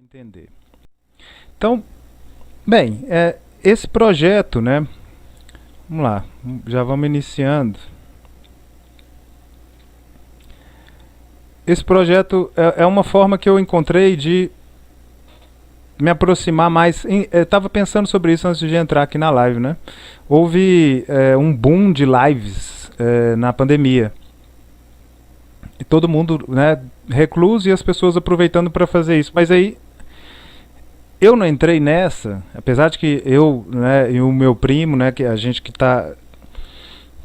Entender. Então, bem, esse projeto, né? Vamos lá, já vamos iniciando. Esse projeto é uma forma que eu encontrei de me aproximar mais. Eu estava pensando sobre isso antes de entrar aqui na live, né? Houve um boom de lives na pandemia. E todo mundo, né, recluso e as pessoas aproveitando para fazer isso. Mas aí eu não entrei nessa, apesar de que eu, né, e o meu primo, né, que a gente que está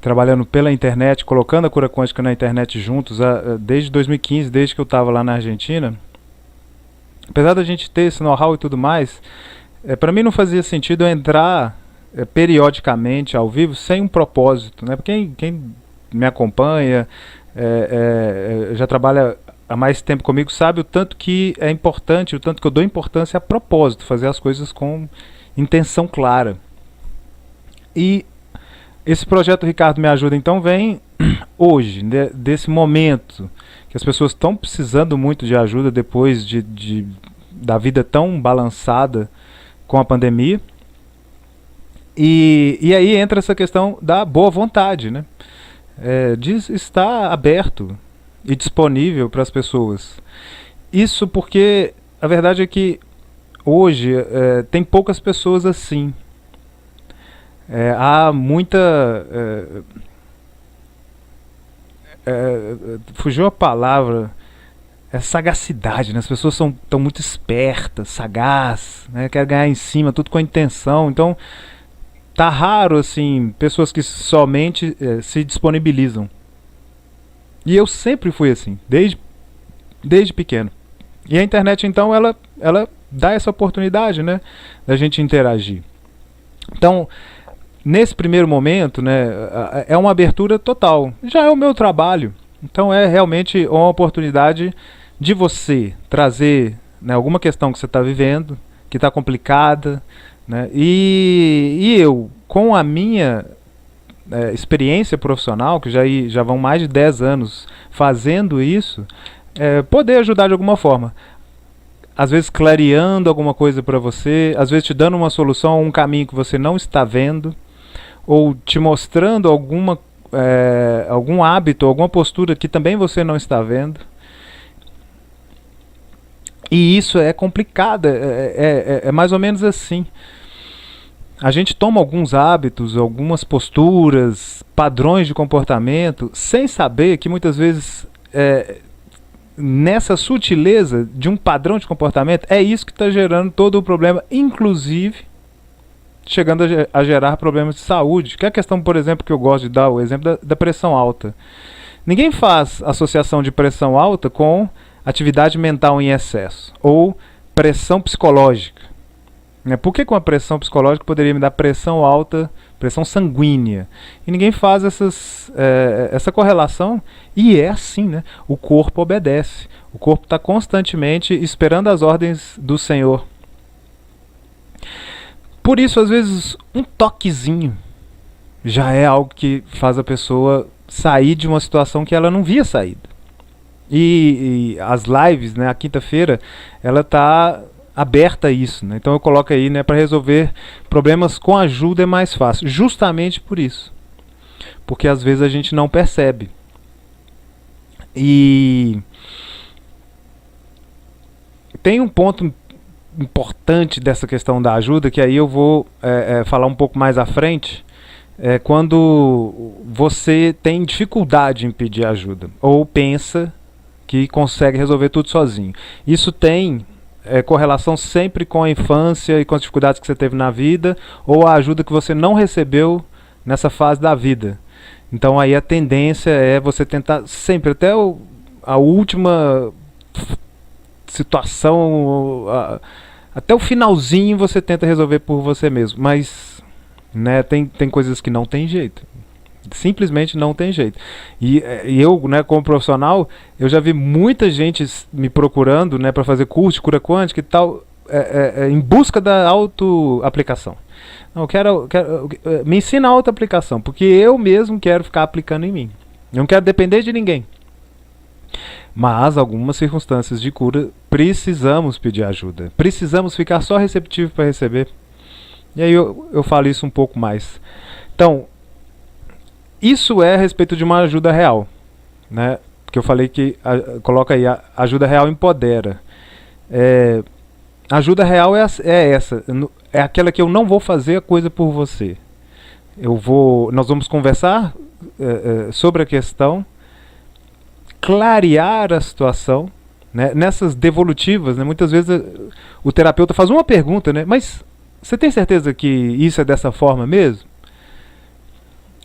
trabalhando pela internet, colocando a cura quântica na internet juntos, desde 2015, desde que eu estava lá na Argentina, apesar da gente ter esse know-how e tudo mais, para mim não fazia sentido eu entrar periodicamente ao vivo sem um propósito, né? Porque quem me acompanha, já trabalha há mais tempo comigo, sabe o tanto que é importante, o tanto que eu dou importância a propósito, fazer as coisas com intenção clara. E esse projeto Ricardo Me Ajuda então vem hoje, desse momento que as pessoas estão precisando muito de ajuda depois da vida tão balançada com a pandemia. E aí entra essa questão da boa vontade, né? De estar aberto e disponível para as pessoas. Isso porque a verdade é que hoje tem poucas pessoas assim. Há muita... fugiu a palavra, sagacidade, né? As pessoas estão muito espertas, sagaz, né? Querem ganhar em cima, tudo com a intenção. Então tá raro assim pessoas que somente se disponibilizam. E eu sempre fui assim, desde pequeno. E a internet então ela dá essa oportunidade, né, da gente interagir. Então nesse primeiro momento, né, é uma abertura total. Já é o meu trabalho. Então é realmente uma oportunidade de você trazer, né, alguma questão que você está vivendo, que está complicada, né, e eu, com a minha experiência profissional, que já vão mais de 10 anos fazendo isso, poder ajudar de alguma forma. Às vezes clareando alguma coisa para você, às vezes te dando uma solução a um caminho que você não está vendo, ou te mostrando algum hábito, alguma postura que também você não está vendo. E isso é complicado, é mais ou menos assim. A gente toma alguns hábitos, algumas posturas, padrões de comportamento, sem saber que muitas vezes nessa sutileza de um padrão de comportamento, é isso que está gerando todo o problema, inclusive chegando a gerar problemas de saúde, que é a questão, por exemplo, que eu gosto de dar o exemplo da pressão alta. Ninguém faz associação de pressão alta com atividade mental em excesso, ou pressão psicológica. Por que com a pressão psicológica poderia me dar pressão alta, pressão sanguínea? E ninguém faz essa correlação, e é assim, né? O corpo obedece. O corpo está constantemente esperando as ordens do Senhor. Por isso, às vezes, um toquezinho já é algo que faz a pessoa sair de uma situação que ela não via saída. E as lives, né, a quinta-feira, ela está aberta a isso, né? Então eu coloco aí, né, para resolver problemas com ajuda é mais fácil, justamente por isso, porque às vezes a gente não percebe. E tem um ponto importante dessa questão da ajuda, que aí eu vou falar um pouco mais à frente, quando você tem dificuldade em pedir ajuda, ou pensa que consegue resolver tudo sozinho. Isso tem correlação sempre com a infância e com as dificuldades que você teve na vida, ou a ajuda que você não recebeu nessa fase da vida. Então aí a tendência é você tentar sempre, até a última situação, até o finalzinho você tenta resolver por você mesmo. Mas, né, tem coisas que não tem jeito. Simplesmente não tem jeito. E eu, né, como profissional, eu já vi muita gente me procurando, né, para fazer curso de cura quântica e tal, em busca da auto-aplicação. Não, me ensina a auto-aplicação, porque eu mesmo quero ficar aplicando em mim. Eu não quero depender de ninguém. Mas algumas circunstâncias de cura precisamos pedir ajuda. Precisamos ficar só receptivo para receber. E aí eu falo isso um pouco mais. Então, isso é a respeito de uma ajuda real, né? Que eu falei que coloca aí, a ajuda real empodera. Ajuda real é essa, é aquela que eu não vou fazer a coisa por você. Nós vamos conversar sobre a questão, clarear a situação, né? Nessas devolutivas, né? Muitas vezes o terapeuta faz uma pergunta, né? Mas você tem certeza que isso é dessa forma mesmo?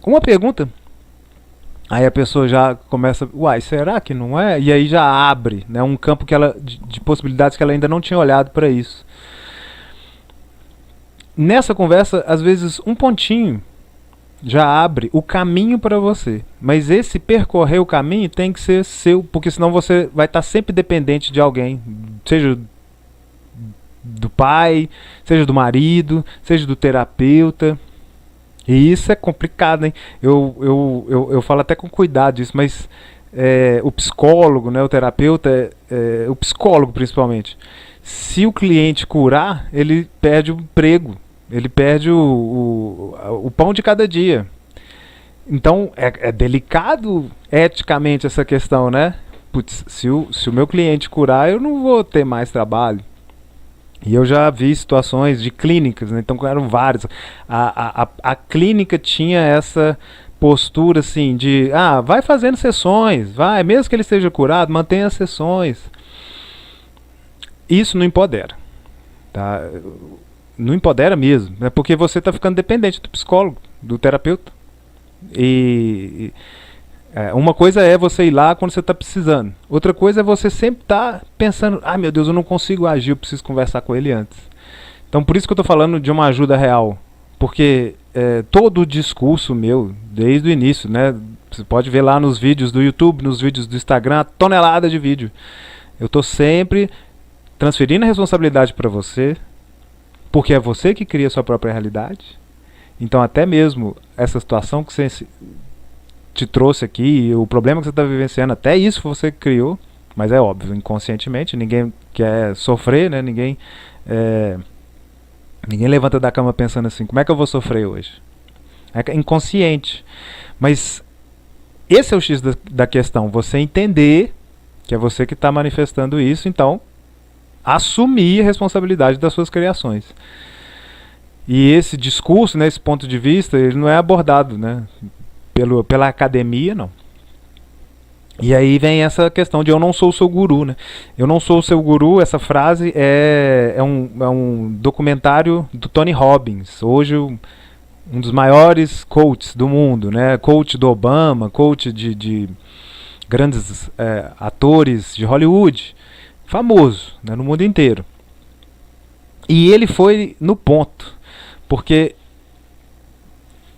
Uma pergunta. Aí a pessoa já começa, uai, será que não é? E aí já abre, né, um campo de possibilidades que ela ainda não tinha olhado para isso. Nessa conversa, às vezes um pontinho já abre o caminho para você. Mas esse percorrer o caminho tem que ser seu, porque senão você vai estar sempre dependente de alguém, seja do pai, seja do marido, seja do terapeuta. E isso é complicado, hein? Eu falo até com cuidado disso, mas o psicólogo, né, o terapeuta, o psicólogo principalmente, se o cliente curar, ele perde o emprego, ele perde o pão de cada dia. Então é delicado eticamente essa questão, né? Putz, se o meu cliente curar, eu não vou ter mais trabalho. E eu já vi situações de clínicas, né? Então eram várias. A clínica tinha essa postura assim de, vai fazendo sessões, vai, mesmo que ele esteja curado, mantenha as sessões. Isso não empodera, tá? Não empodera mesmo, né? Porque você está ficando dependente do psicólogo, do terapeuta. E uma coisa é você ir lá quando você está precisando. Outra coisa é você sempre estar pensando, meu Deus, eu não consigo agir, eu preciso conversar com ele antes. Então por isso que eu estou falando de uma ajuda real. Porque todo o discurso meu, desde o início, né, você pode ver lá nos vídeos do YouTube, nos vídeos do Instagram, a tonelada de vídeo. Eu estou sempre transferindo a responsabilidade para você, porque é você que cria a sua própria realidade. Então até mesmo essa situação que você te trouxe aqui, o problema que você está vivenciando, até isso você criou, mas é óbvio, inconscientemente, ninguém quer sofrer, né? Ninguém levanta da cama pensando assim, como é que eu vou sofrer hoje? É inconsciente. Mas esse é o X da questão, você entender que é você que está manifestando isso, então assumir a responsabilidade das suas criações. E esse discurso, né, esse ponto de vista, ele não é abordado, né, pela academia, não. E aí vem essa questão de eu não sou o seu guru, né? Eu não sou o seu guru, essa frase é um documentário do Tony Robbins, hoje um dos maiores coaches do mundo, né? Coach do Obama, coach de grandes atores de Hollywood, famoso, né, no mundo inteiro. E ele foi no ponto, porque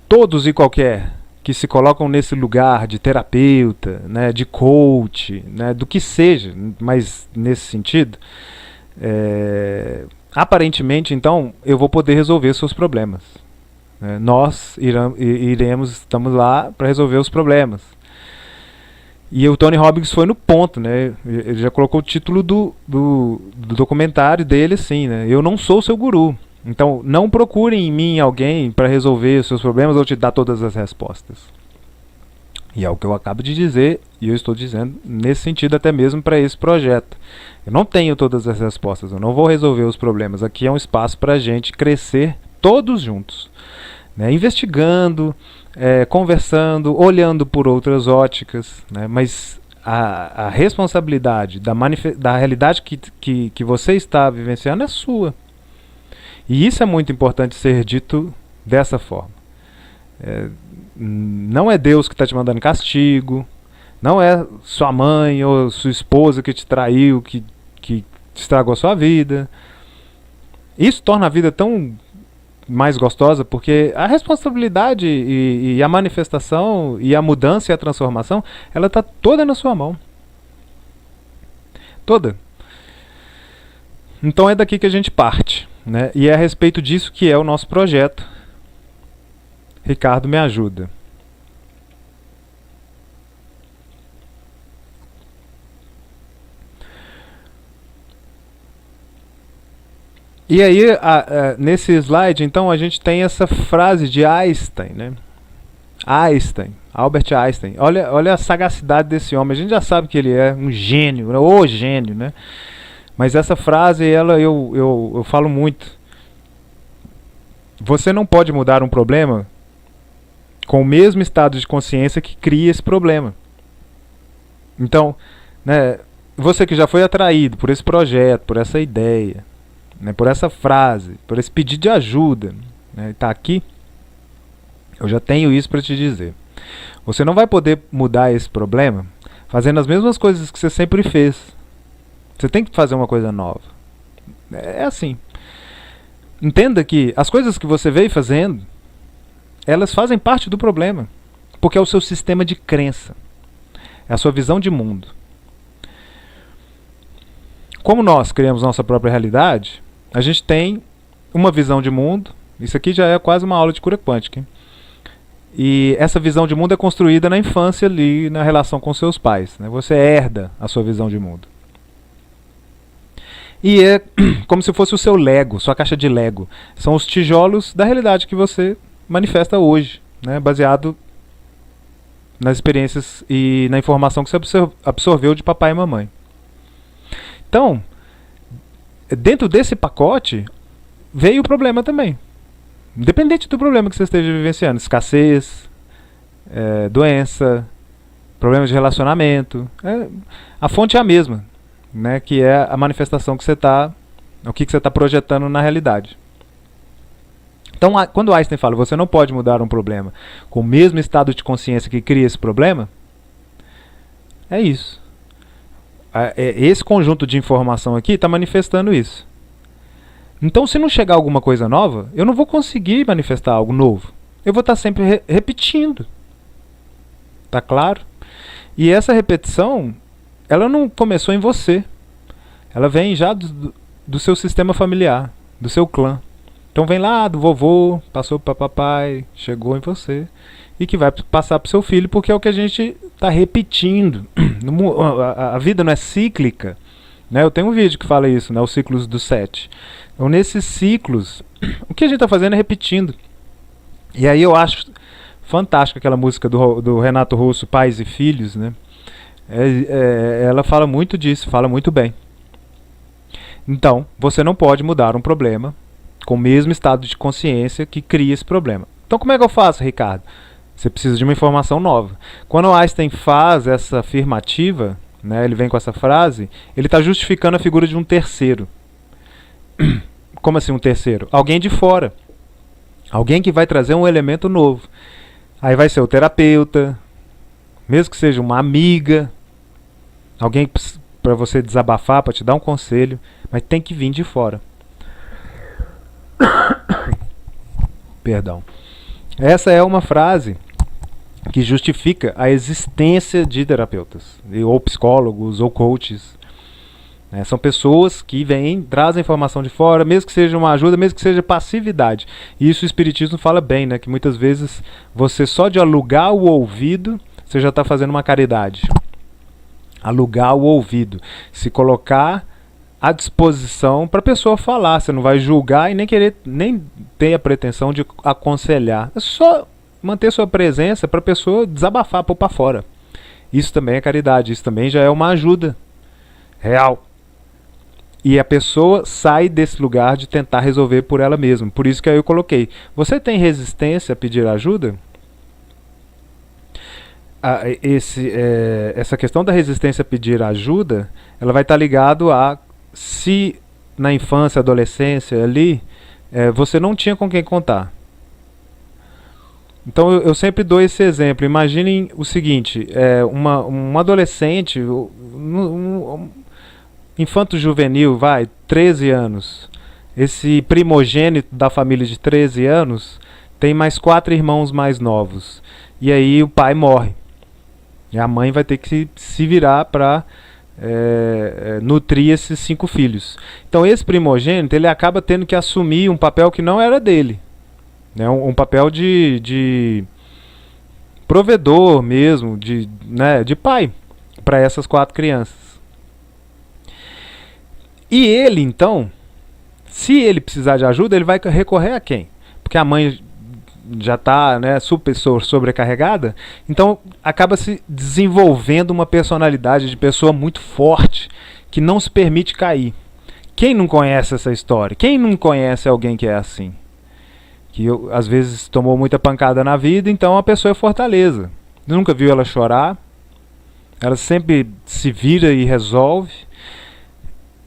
todos e qualquer que se colocam nesse lugar de terapeuta, né, de coach, né, do que seja, mas nesse sentido, aparentemente, então, eu vou poder resolver seus problemas. Nós estamos lá para resolver os problemas. E o Tony Robbins foi no ponto, né? Ele já colocou o título do documentário dele assim, né? Eu não sou o seu guru. Então, não procure em mim alguém para resolver os seus problemas ou te dar todas as respostas. E é o que eu acabo de dizer, e eu estou dizendo nesse sentido até mesmo para esse projeto. Eu não tenho todas as respostas, eu não vou resolver os problemas. Aqui é um espaço para a gente crescer todos juntos, né? Investigando, conversando, olhando por outras óticas, né? Mas a responsabilidade da realidade que você está vivenciando é sua. E isso é muito importante ser dito dessa forma. Não é Deus que está te mandando castigo, não é sua mãe ou sua esposa que te traiu, que estragou a sua vida. Isso torna a vida tão mais gostosa, porque a responsabilidade e a manifestação e a mudança e a transformação, ela está toda na sua mão. Toda. Então é daqui que a gente parte, né? E é a respeito disso que é o nosso projeto. Ricardo, me ajuda. E aí, nesse slide, então, a gente tem essa frase de Einstein, né? Einstein, Albert Einstein. Olha a sagacidade desse homem. A gente já sabe que ele é um gênio, né? O gênio, né? Mas essa frase, eu falo muito. Você não pode mudar um problema com o mesmo estado de consciência que cria esse problema. Então, né, você que já foi atraído por esse projeto, por essa ideia, né, por essa frase, por esse pedido de ajuda, né, está aqui, eu já tenho isso para te dizer. Você não vai poder mudar esse problema fazendo as mesmas coisas que você sempre fez. Você tem que fazer uma coisa nova. É assim. Entenda que as coisas que você veio fazendo, elas fazem parte do problema, porque é o seu sistema de crença, é a sua visão de mundo. Como nós criamos nossa própria realidade, a gente tem uma visão de mundo. Isso aqui já é quase uma aula de cura quântica, hein? E essa visão de mundo é construída na infância ali, na relação com seus pais, né? Você herda a sua visão de mundo. E é como se fosse o seu Lego, sua caixa de Lego. São os tijolos da realidade que você manifesta hoje, né? Baseado nas experiências e na informação que você absorveu de papai e mamãe. Então, dentro desse pacote, veio o problema também. Independente do problema que você esteja vivenciando, escassez, doença, problemas de relacionamento, a fonte é a mesma, né, que é a manifestação que você está, o que você está projetando na realidade. Então, quando Einstein fala, você não pode mudar um problema com o mesmo estado de consciência que cria esse problema, é isso. Esse conjunto de informação aqui está manifestando isso. Então, se não chegar alguma coisa nova, eu não vou conseguir manifestar algo novo. Eu vou estar sempre repetindo. Tá claro? E essa repetição, ela não começou em você. Ela vem já do seu sistema familiar, do seu clã. Então vem lá do vovô, passou para papai, chegou em você. E que vai passar para o seu filho, porque é o que a gente está repetindo. A vida não é cíclica. Né? Eu tenho um vídeo que fala isso, né? Os ciclos dos 7. Então, nesses ciclos, o que a gente está fazendo é repetindo. E aí eu acho fantástica aquela música do Renato Russo, Pais e Filhos, né? Ela fala muito disso, fala muito bem. Então, você não pode mudar um problema com o mesmo estado de consciência que cria esse problema. Então, como é que eu faço, Ricardo? Você precisa de uma informação nova. Quando Einstein faz essa afirmativa, né, ele vem com essa frase, ele está justificando a figura de um terceiro. Como assim um terceiro? Alguém de fora. Alguém que vai trazer um elemento novo. Aí vai ser o terapeuta, mesmo que seja uma amiga, alguém para você desabafar, para te dar um conselho, mas tem que vir de fora. Perdão. Essa é uma frase que justifica a existência de terapeutas, ou psicólogos, ou coaches. São pessoas que vêm, trazem informação de fora, mesmo que seja uma ajuda, mesmo que seja passividade. E isso o Espiritismo fala bem, né? Que muitas vezes você só de alugar o ouvido, você já está fazendo uma caridade. Alugar o ouvido. Se colocar à disposição para a pessoa falar. Você não vai julgar e nem ter a pretensão de aconselhar. É só manter sua presença para a pessoa desabafar, pôr para fora. Isso também é caridade. Isso também já é uma ajuda real. E a pessoa sai desse lugar de tentar resolver por ela mesma. Por isso que aí eu coloquei. Você tem resistência a pedir ajuda? Essa questão da resistência a pedir ajuda, ela vai estar ligado a se na infância, adolescência ali, você não tinha com quem contar. Então eu sempre dou esse exemplo. Imaginem o seguinte, um adolescente, infanto juvenil, 13 anos. Esse primogênito da família de 13 anos tem mais 4 irmãos mais novos. E aí o pai morre. E a mãe vai ter que se virar para nutrir esses 5 filhos. Então esse primogênito, ele acaba tendo que assumir um papel que não era dele. Né? Um papel de provedor mesmo, de pai para essas 4 crianças. E ele, então, Se ele precisar de ajuda, ele vai recorrer a quem? Porque a mãe já está, né, super sobrecarregada, então acaba se desenvolvendo uma personalidade de pessoa muito forte, que não se permite cair. Quem não conhece essa história? Quem não conhece alguém que é assim? Que às vezes tomou muita pancada na vida, então a pessoa é fortaleza. Nunca viu ela chorar, ela sempre se vira e resolve.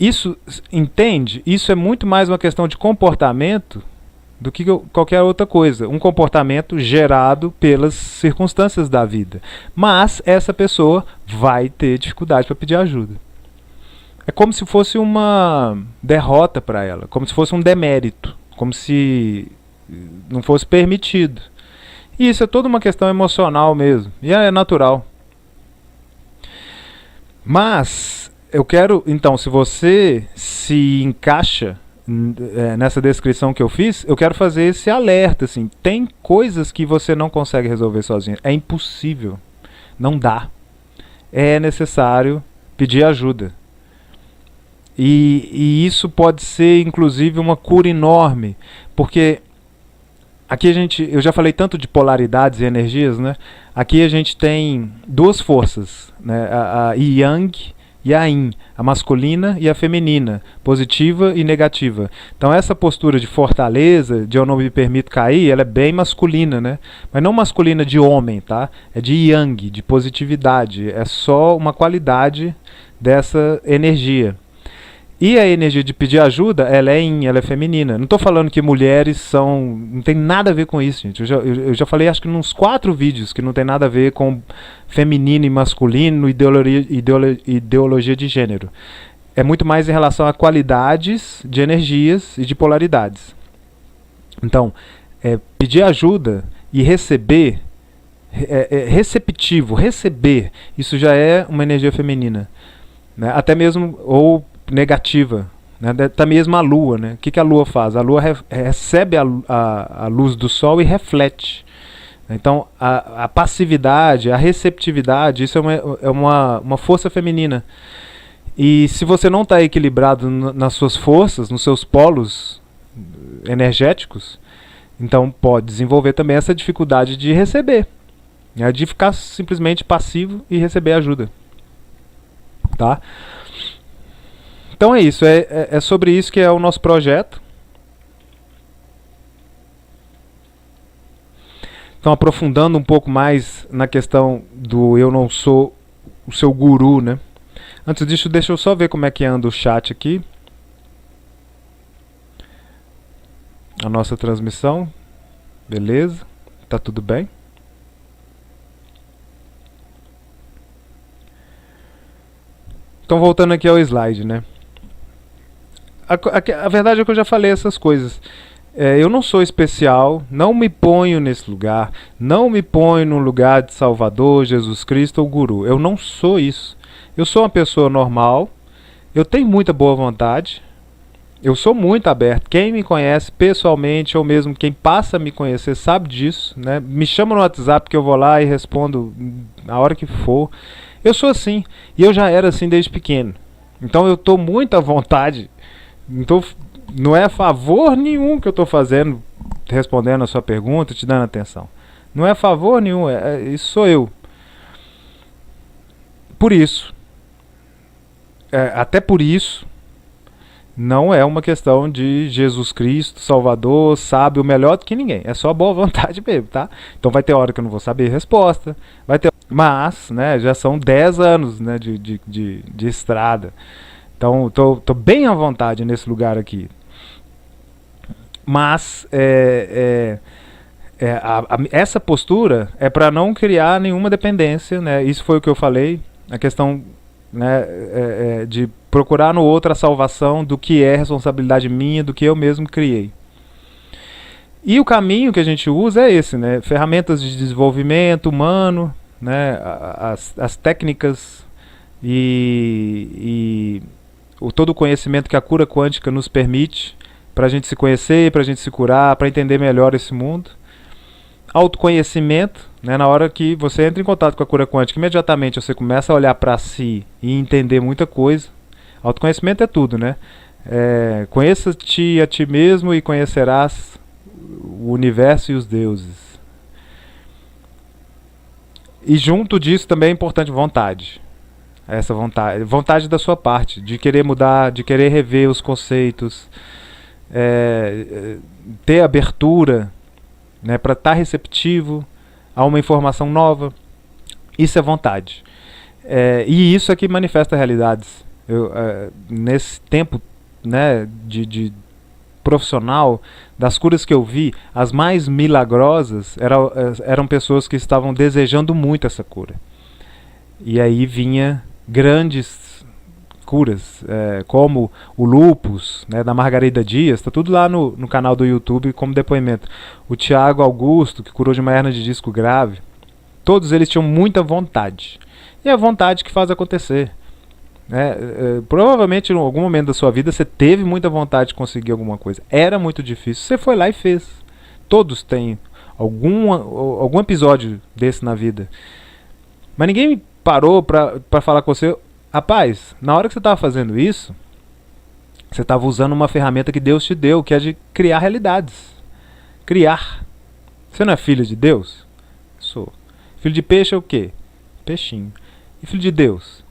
Isso, entende? Isso é muito mais uma questão de comportamento do que qualquer outra coisa. Um comportamento gerado pelas circunstâncias da vida. Mas essa pessoa vai ter dificuldade para pedir ajuda. É como se fosse uma derrota para ela, como se fosse um demérito, como se não fosse permitido. E isso é toda uma questão emocional mesmo, e é natural. Mas eu quero, então, se você se encaixa nessa descrição que eu fiz, eu quero fazer esse alerta, assim, tem coisas que você não consegue resolver sozinho, é impossível, não dá, é necessário pedir ajuda, e isso pode ser inclusive uma cura enorme, porque aqui eu já falei tanto de polaridades e energias, né? Aqui a gente tem duas forças, né? A Yang e a Yin, a masculina e a feminina, positiva e negativa. Então essa postura de fortaleza, de eu não me permito cair, ela é bem masculina, né? Mas não masculina de homem, tá? É de Yang, de positividade. É só uma qualidade dessa energia. E a energia de pedir ajuda, ela é Yin, ela é feminina. Não estou falando que mulheres são... Não tem nada a ver com isso, gente. Eu já falei, acho que nos 4 vídeos, que não tem nada a ver com feminino e masculino, ideologia de gênero. É muito mais em relação a qualidades de energias e de polaridades. Então, pedir ajuda e receber, receptivo, receber, isso já é uma energia feminina. Né? Até mesmo, ou negativa, né? Até mesmo a lua, né? O que a lua faz? A lua recebe a luz do sol e reflete. Então a passividade, a receptividade, isso é uma força feminina. E se você não está equilibrado nas suas forças, nos seus polos energéticos, então pode desenvolver também essa dificuldade de receber, né? De ficar simplesmente passivo e receber ajuda, tá? Então é isso, é sobre isso que é o nosso projeto. Então, aprofundando um pouco mais na questão do eu não sou o seu guru, né? Antes disso, deixa eu só ver como é que anda o chat aqui. A nossa transmissão. Beleza, tá tudo bem. Então, voltando aqui ao slide, né? A verdade é que eu já falei essas coisas. Eu não sou especial, não me ponho nesse lugar, não me ponho no lugar de Salvador, Jesus Cristo ou Guru. Eu não sou isso. Eu sou uma pessoa normal, eu tenho muita boa vontade, eu sou muito aberto. Quem me conhece pessoalmente, ou mesmo quem passa a me conhecer, sabe disso, né? Me chama no WhatsApp que eu vou lá e respondo a hora que for. Eu sou assim, e eu já era assim desde pequeno. Então eu estou muito à vontade. Não é favor nenhum que eu estou fazendo, respondendo a sua pergunta, te dando atenção. Não é favor nenhum, isso sou eu. Por isso, até por isso, não é uma questão de Jesus Cristo, Salvador, sábio, melhor do que ninguém. É só boa vontade mesmo, tá? Então vai ter hora que eu não vou saber a resposta, mas, né, já são 10 anos, né, de estrada. Então, tô bem à vontade nesse lugar aqui. Mas essa postura é para não criar nenhuma dependência, né? Isso foi o que eu falei, a questão, né, de procurar no outro a salvação do que é responsabilidade minha, do que eu mesmo criei. E o caminho que a gente usa é esse, né? Ferramentas de desenvolvimento humano, né? As técnicas e todo o conhecimento que a cura quântica nos permite para a gente se conhecer, para a gente se curar, para entender melhor esse mundo. Autoconhecimento, né, na hora que você entra em contato com a cura quântica, imediatamente você começa a olhar para si e entender muita coisa. Autoconhecimento é tudo, né? Conheça-te a ti mesmo e conhecerás o universo e os deuses. E junto disso também é importante vontade. Essa vontade da sua parte, de querer mudar, de querer rever os conceitos, ter abertura, né, para estar receptivo a uma informação nova. Isso é vontade. E isso é que manifesta realidades. Nesse tempo, né, de profissional, das curas que eu vi, as mais milagrosas eram pessoas que estavam desejando muito essa cura. E aí vinha grandes curas, como o lúpus, né, da Margarida Dias, está tudo lá no canal do YouTube como depoimento. O Tiago Augusto, que curou de uma hernia de disco grave, todos eles tinham muita vontade. E é a vontade que faz acontecer. Provavelmente em algum momento da sua vida você teve muita vontade de conseguir alguma coisa. Era muito difícil, você foi lá e fez. Todos têm algum episódio desse na vida. Mas ninguém parou pra falar com você: rapaz, na hora que você estava fazendo isso, você estava usando uma ferramenta que Deus te deu, que é de criar realidades. Criar. Você não é filho de Deus? Sou. Filho de peixe é o quê? Peixinho. E filho de Deus?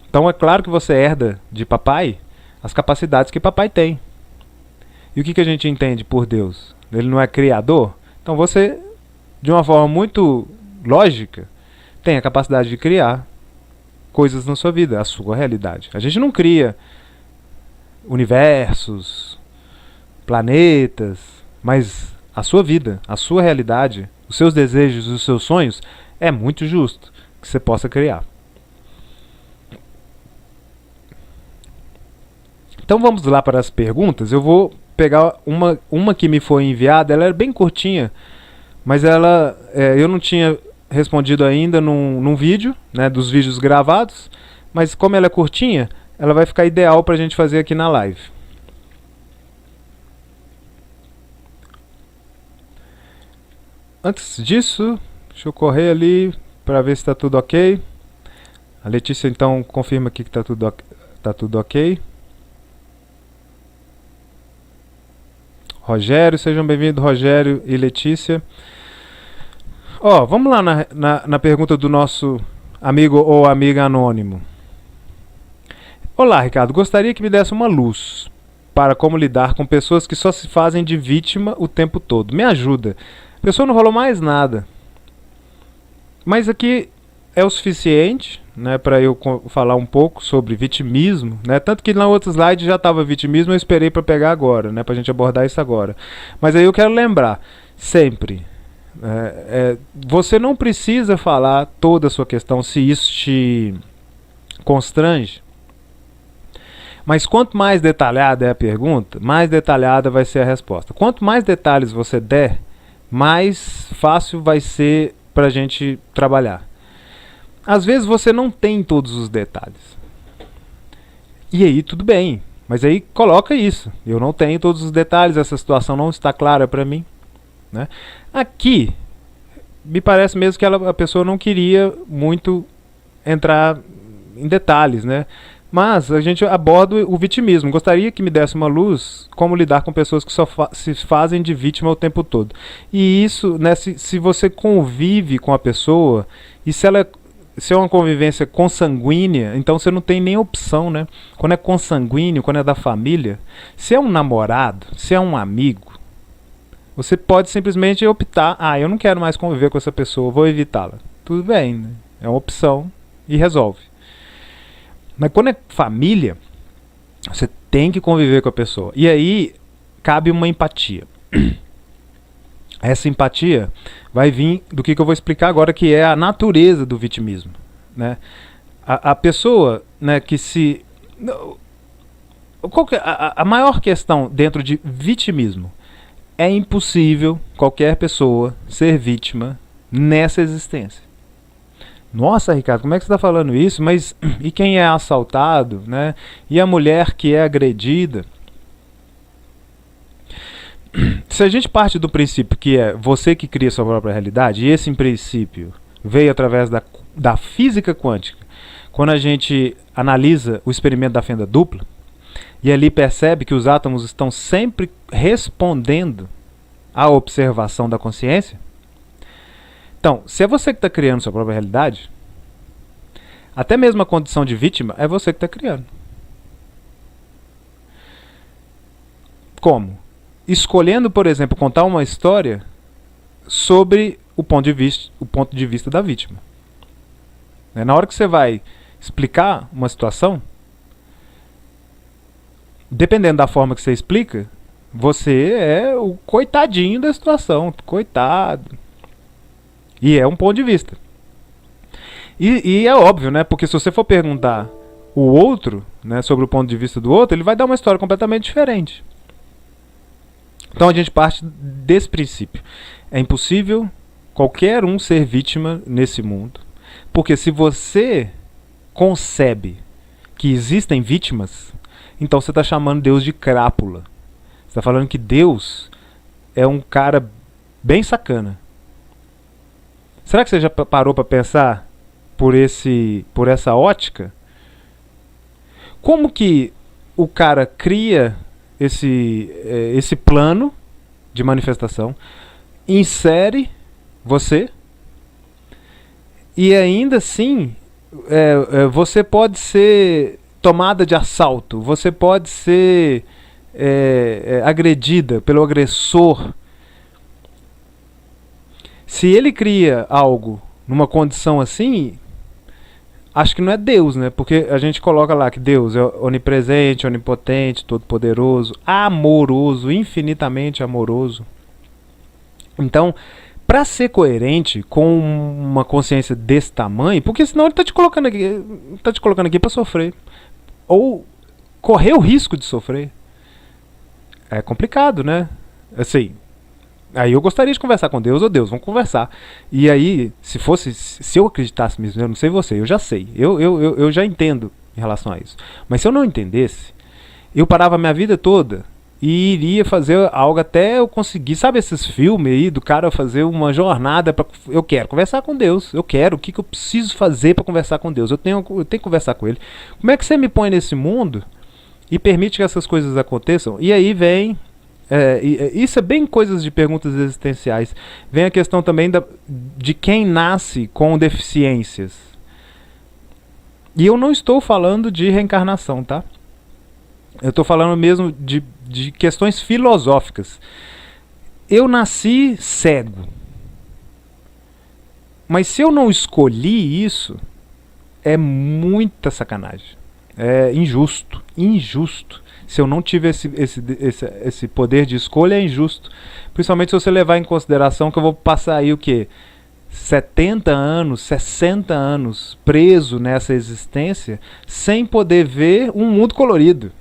Então é claro que você herda de papai as capacidades que papai tem. E o que a gente entende por Deus? Ele não é criador? Então você, de uma forma muito lógica, tem a capacidade de criar coisas na sua vida, a sua realidade. A gente não cria universos, planetas, mas a sua vida, a sua realidade, os seus desejos, os seus sonhos, é muito justo que você possa criar. Então vamos lá para as perguntas. Eu vou pegar uma que me foi enviada. Ela era bem curtinha, mas eu não tinha respondido ainda num vídeo, né, dos vídeos gravados. Mas como ela é curtinha, ela vai ficar ideal para a gente fazer aqui na live. Antes disso, deixa eu correr ali para ver se está tudo ok. A Letícia então confirma aqui que está tudo ok. Rogério, sejam bem-vindos, Rogério e Letícia. Vamos lá na pergunta do nosso amigo ou amiga anônimo. Olá, Ricardo, gostaria que me desse uma luz para como lidar com pessoas que só se fazem de vítima o tempo todo. Me ajuda. A pessoa não falou mais nada. Mas aqui é o suficiente, né, para eu falar um pouco sobre vitimismo, né? Tanto que na outra slide já estava vitimismo, eu esperei para pegar agora, né, para a gente abordar isso agora. Mas aí eu quero lembrar, sempre, você não precisa falar toda a sua questão se isso te constrange. Mas quanto mais detalhada é a pergunta, mais detalhada vai ser a resposta. Quanto mais detalhes você der, mais fácil vai ser para a gente trabalhar. Às vezes você não tem todos os detalhes. E aí tudo bem, mas aí coloca isso. Eu não tenho todos os detalhes, essa situação não está clara para mim, né? Aqui, me parece mesmo que a pessoa não queria muito entrar em detalhes, né? Mas a gente aborda o vitimismo. Gostaria que me desse uma luz como lidar com pessoas que só se fazem de vítima o tempo todo. E isso, né, se você convive com a pessoa, e se é uma convivência consanguínea, então você não tem nem opção, né? Quando é consanguíneo, quando é da família, se é um namorado, se é um amigo, você pode simplesmente optar: eu não quero mais conviver com essa pessoa, vou evitá-la. Tudo bem, né? É uma opção e resolve. Mas quando é família, você tem que conviver com a pessoa. E aí cabe uma empatia. Essa empatia vai vir do que eu vou explicar agora, que é a natureza do vitimismo, né? A pessoa, né, que se... A maior questão dentro de vitimismo: é impossível qualquer pessoa ser vítima nessa existência. Nossa, Ricardo, como é que você está falando isso? Mas e quem é assaltado, né? E a mulher que é agredida? Se a gente parte do princípio que é você que cria sua própria realidade, e esse princípio veio através da física quântica, quando a gente analisa o experimento da fenda dupla, e ali percebe que os átomos estão sempre respondendo à observação da consciência. Então, se é você que está criando sua própria realidade, até mesmo a condição de vítima é você que está criando. Como? Escolhendo, por exemplo, contar uma história sobre o ponto de vista da vítima. Na hora que você vai explicar uma situação, dependendo da forma que você explica, você é o coitadinho da situação, coitado. E é um ponto de vista. E é óbvio, né? Porque se você for perguntar o outro, né, sobre o ponto de vista do outro, ele vai dar uma história completamente diferente. Então a gente parte desse princípio. É impossível qualquer um ser vítima nesse mundo. Porque se você concebe que existem vítimas, então você está chamando Deus de crápula. Você está falando que Deus é um cara bem sacana. Será que você já parou para pensar por essa ótica? Como que o cara cria esse plano de manifestação, insere você, e ainda assim você pode ser tomada de assalto, você pode ser agredida pelo agressor. Se ele cria algo numa condição assim, acho que não é Deus, né? Porque a gente coloca lá que Deus é onipresente, onipotente, todo-poderoso, amoroso, infinitamente amoroso. Então, para ser coerente com uma consciência desse tamanho, porque senão ele está te colocando aqui para sofrer, ou correr o risco de sofrer. É complicado, né? Assim, aí eu gostaria de conversar com Deus, Deus, vamos conversar. E aí, se eu acreditasse mesmo, eu não sei você, eu já sei, eu já entendo em relação a isso. Mas se eu não entendesse, eu parava a minha vida toda e iria fazer algo até eu conseguir, sabe esses filmes aí do cara fazer uma jornada para eu quero conversar com Deus, o que eu preciso fazer para conversar com Deus, eu tenho que conversar com Ele. Como é que você me põe nesse mundo e permite que essas coisas aconteçam? E aí vem isso é bem coisas de perguntas existenciais. Vem a questão também de quem nasce com deficiências. E eu não estou falando de reencarnação, tá? Eu estou falando mesmo de questões filosóficas. Eu nasci cego. Mas se eu não escolhi isso, é muita sacanagem. É injusto. Se eu não tiver esse poder de escolha, é injusto. Principalmente se você levar em consideração que eu vou passar aí o quê? 70 anos, 60 anos preso nessa existência sem poder ver um mundo colorido.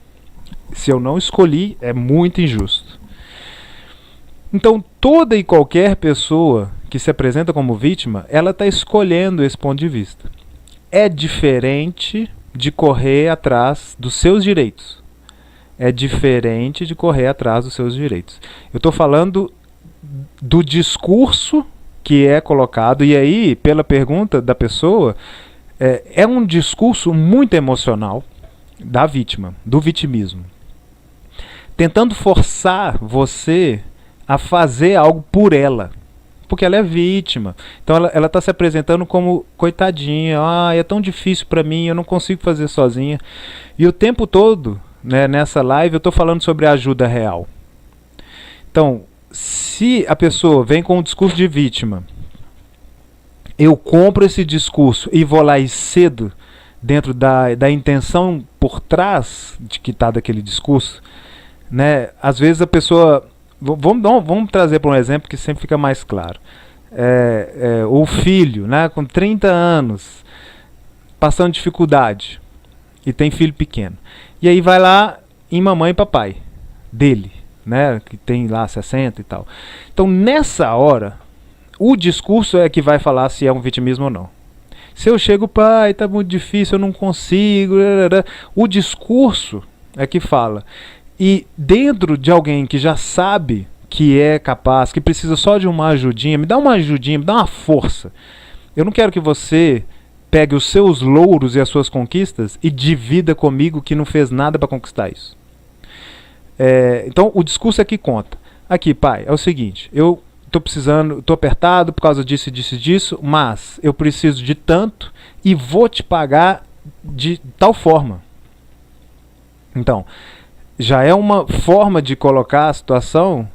Se eu não escolhi, é muito injusto. Então, toda e qualquer pessoa que se apresenta como vítima, ela está escolhendo esse ponto de vista. É diferente de correr atrás dos seus direitos. É diferente de correr atrás dos seus direitos. Eu estou falando do discurso que é colocado, e aí, pela pergunta da pessoa, é um discurso muito emocional da vítima, do vitimismo. Tentando forçar você a fazer algo por ela. Porque ela é vítima. Então ela está se apresentando como coitadinha. É tão difícil para mim, eu não consigo fazer sozinha. E o tempo todo, né, nessa live, eu estou falando sobre ajuda real. Então, se a pessoa vem com um discurso de vítima, eu compro esse discurso e vou lá e cedo dentro da intenção por trás de que está daquele discurso, né? Às vezes a pessoa... Vamos trazer para um exemplo que sempre fica mais claro. O filho, né, com 30 anos, passando dificuldade, e tem filho pequeno. E aí vai lá em mamãe e papai dele, né, que tem lá 60 e tal. Então, nessa hora, o discurso é que vai falar se é um vitimismo ou não. Se eu chego, pai, tá muito difícil, eu não consigo... O discurso é que fala. E dentro de alguém que já sabe que é capaz, que precisa só de uma ajudinha, me dá uma ajudinha, me dá uma força. Eu não quero que você pegue os seus louros e as suas conquistas e divida comigo que não fez nada para conquistar isso. Então o discurso aqui conta. Aqui, pai, é o seguinte, eu tô precisando, tô apertado por causa disso, disso e disso, mas eu preciso de tanto e vou te pagar de tal forma. Então, já é uma forma de colocar a situação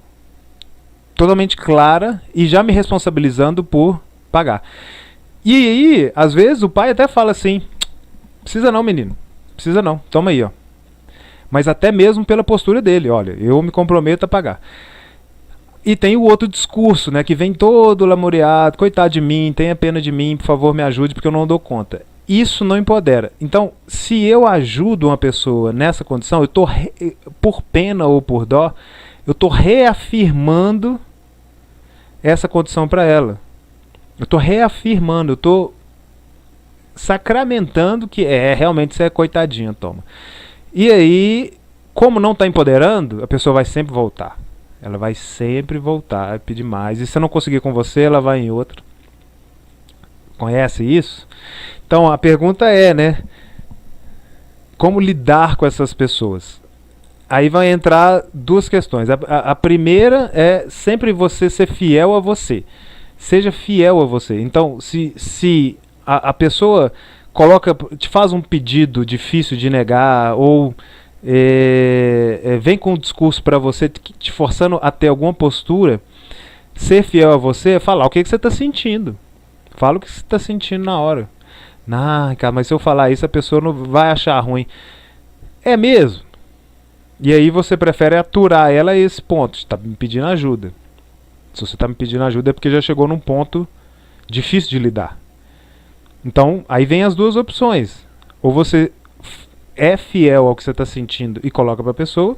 totalmente clara e já me responsabilizando por pagar. E aí, às vezes, o pai até fala assim, precisa não, menino, precisa não, toma aí, ó. Mas até mesmo pela postura dele, olha, eu me comprometo a pagar. E tem o outro discurso, né, que vem todo lamoreado, coitado de mim, tenha pena de mim, por favor me ajude porque eu não dou conta. Isso não empodera. Então, se eu ajudo uma pessoa nessa condição, eu estou, por pena ou por dó, eu estou reafirmando essa condição para ela. Eu estou reafirmando, eu estou sacramentando que realmente você é coitadinha, toma. E aí, como não está empoderando, a pessoa vai sempre voltar. Ela vai sempre voltar a pedir mais. E se eu não conseguir com você, ela vai em outra. Conhece isso? Então a pergunta é, né? Como lidar com essas pessoas? Aí vai entrar duas questões. A primeira é sempre você ser fiel a você. Seja fiel a você. Então, se a pessoa te faz um pedido difícil de negar ou vem com um discurso para você te forçando a ter alguma postura, ser fiel a você é falar o que você está sentindo. Fala o que você está sentindo na hora. Cara, mas se eu falar isso a pessoa não vai achar ruim. É mesmo? E aí você prefere aturar ela a esse ponto. Está me pedindo ajuda. Se você está me pedindo ajuda é porque já chegou num ponto difícil de lidar. Então, aí vem as duas opções. Ou você é fiel ao que você está sentindo e coloca para a pessoa,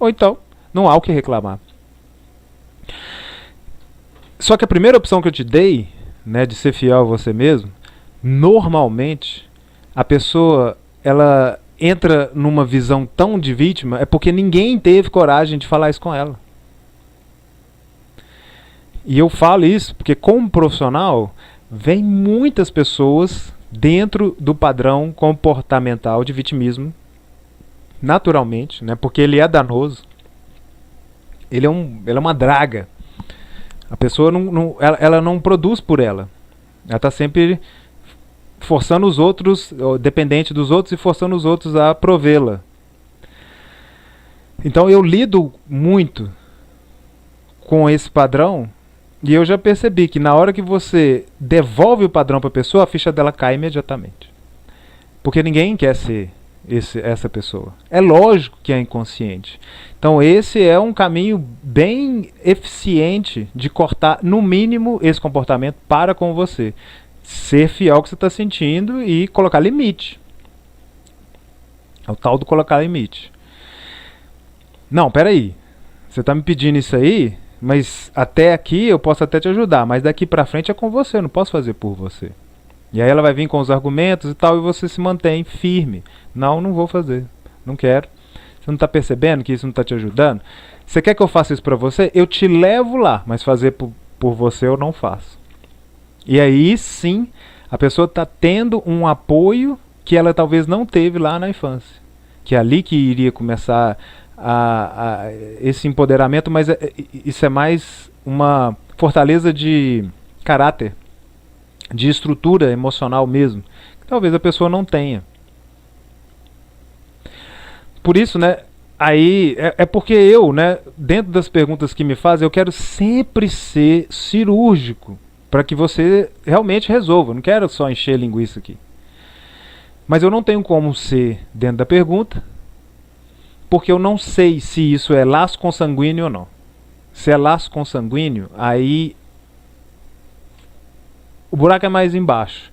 ou então não há o que reclamar. Só que a primeira opção que eu te dei, né, de ser fiel a você mesmo, normalmente a pessoa ela entra numa visão tão de vítima é porque ninguém teve coragem de falar isso com ela. E eu falo isso porque como profissional vem muitas pessoas dentro do padrão comportamental de vitimismo, naturalmente, né, porque ele é danoso. Ele é uma draga. A pessoa ela não produz por ela. Ela está sempre forçando os outros, dependente dos outros, e forçando os outros a provê-la. Então eu lido muito com esse padrão e eu já percebi que na hora que você devolve o padrão para a pessoa, a ficha dela cai imediatamente. Porque ninguém quer ser essa pessoa. É lógico que é inconsciente. Então esse é um caminho bem eficiente de cortar, no mínimo, esse comportamento para com você. Ser fiel ao que você está sentindo e colocar limite. É o tal do colocar limite. Não, peraí. Você está me pedindo isso aí, mas até aqui eu posso até te ajudar, mas daqui para frente é com você, eu não posso fazer por você. E aí ela vai vir com os argumentos e tal, e você se mantém firme. Não vou fazer. Não quero. Você não está percebendo que isso não está te ajudando? Você quer que eu faça isso para você? Eu te levo lá, mas fazer por você eu não faço. E aí sim, a pessoa está tendo um apoio que ela talvez não teve lá na infância. Que é ali que iria começar esse empoderamento, mas isso é mais uma fortaleza de caráter, de estrutura emocional mesmo, que talvez a pessoa não tenha. Por isso, né, aí é porque eu, né, dentro das perguntas que me fazem, eu quero sempre ser cirúrgico para que você realmente resolva. Eu não quero só encher linguiça aqui. Mas eu não tenho como ser dentro da pergunta, porque eu não sei se isso é laço consanguíneo ou não. Se é laço consanguíneo, aí o buraco é mais embaixo.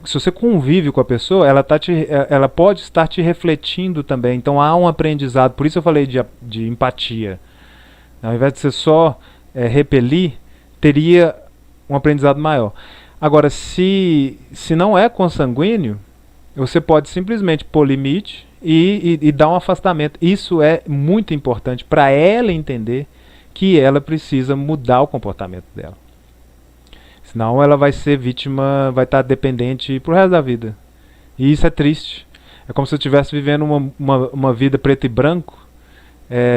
Se você convive com a pessoa, ela pode estar te refletindo também. Então há um aprendizado. Por isso eu falei de empatia. Ao invés de você só repelir, teria um aprendizado maior. Agora, se não é consanguíneo, você pode simplesmente pôr limite e dar um afastamento. Isso é muito importante para ela entender que ela precisa mudar o comportamento dela. Senão ela vai ser vítima, vai estar dependente pro resto da vida. E isso é triste. É como se eu estivesse vivendo uma vida preto e branco,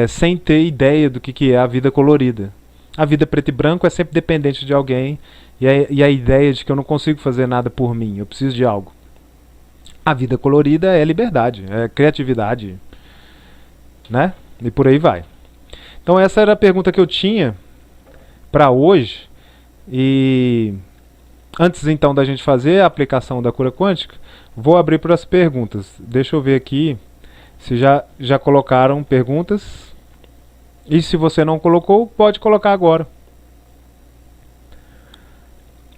sem ter ideia do que é a vida colorida. A vida preto e branco é sempre dependente de alguém, e a ideia de que eu não consigo fazer nada por mim, eu preciso de algo. A vida colorida é liberdade, é criatividade, né? E por aí vai. Então essa era a pergunta que eu tinha para hoje. E antes então da gente fazer a aplicação da cura quântica, vou abrir para as perguntas. Deixa eu ver aqui se já colocaram perguntas. E se você não colocou, pode colocar agora.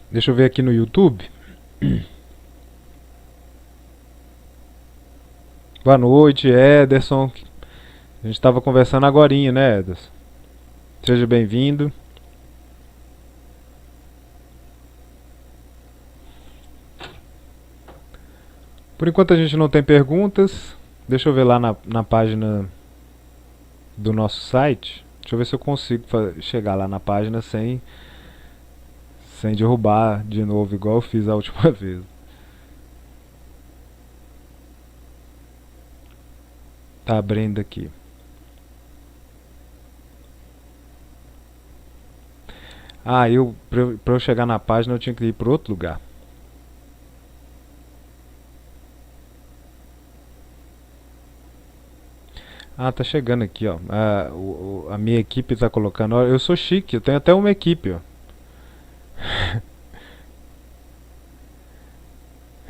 Deixa eu ver aqui no YouTube. Boa noite, Ederson. A gente estava conversando agorinha, né, Ederson? Seja bem-vindo. Por enquanto a gente não tem perguntas. Deixa eu ver lá na página do nosso site. Deixa eu ver se eu consigo chegar lá na página sem derrubar de novo, igual eu fiz a última vez. Tá abrindo aqui. Pra eu chegar na página eu tinha que ir para outro lugar. Tá chegando aqui, ó. A minha equipe tá colocando. Ó, eu sou chique, eu tenho até uma equipe, ó.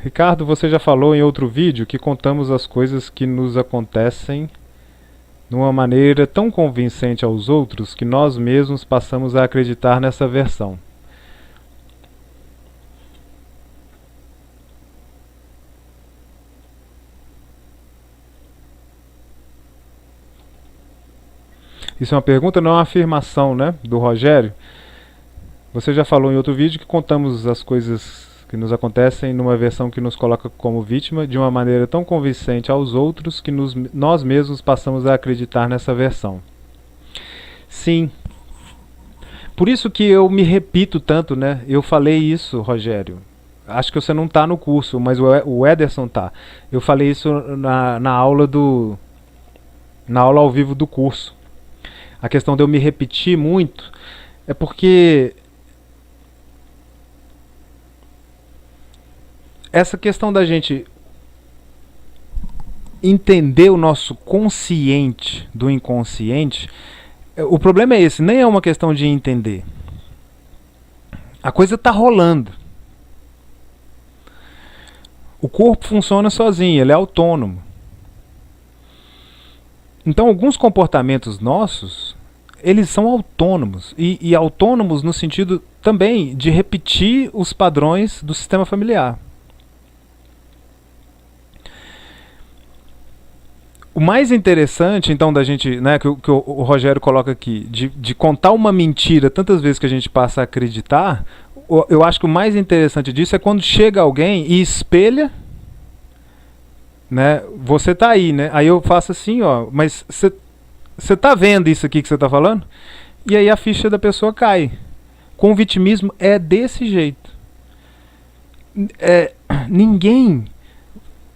Ricardo, você já falou em outro vídeo que contamos as coisas que nos acontecem de uma maneira tão convincente aos outros que nós mesmos passamos a acreditar nessa versão. Isso é uma pergunta, não é uma afirmação, né, do Rogério. Você já falou em outro vídeo que contamos as coisas que nos acontecem numa versão que nos coloca como vítima de uma maneira tão convincente aos outros que nós mesmos passamos a acreditar nessa versão. Sim. Por isso que eu me repito tanto, né? Eu falei isso, Rogério. Acho que você não está no curso, mas o Ederson tá. Eu falei isso na aula ao vivo do curso. A questão de eu me repetir muito é porque essa questão da gente entender o nosso consciente do inconsciente, o problema é esse, nem é uma questão de entender. A coisa está rolando. O corpo funciona sozinho, ele é autônomo. Então alguns comportamentos nossos, eles são autônomos. E autônomos no sentido também de repetir os padrões do sistema familiar. O mais interessante, então, da gente, né, que o Rogério coloca aqui, de contar uma mentira tantas vezes que a gente passa a acreditar, eu acho que o mais interessante disso é quando chega alguém e espelha, né, você tá aí, né, aí eu faço assim, ó, mas você tá vendo isso aqui que você tá falando? E aí a ficha da pessoa cai. Com o vitimismo é desse jeito. Ninguém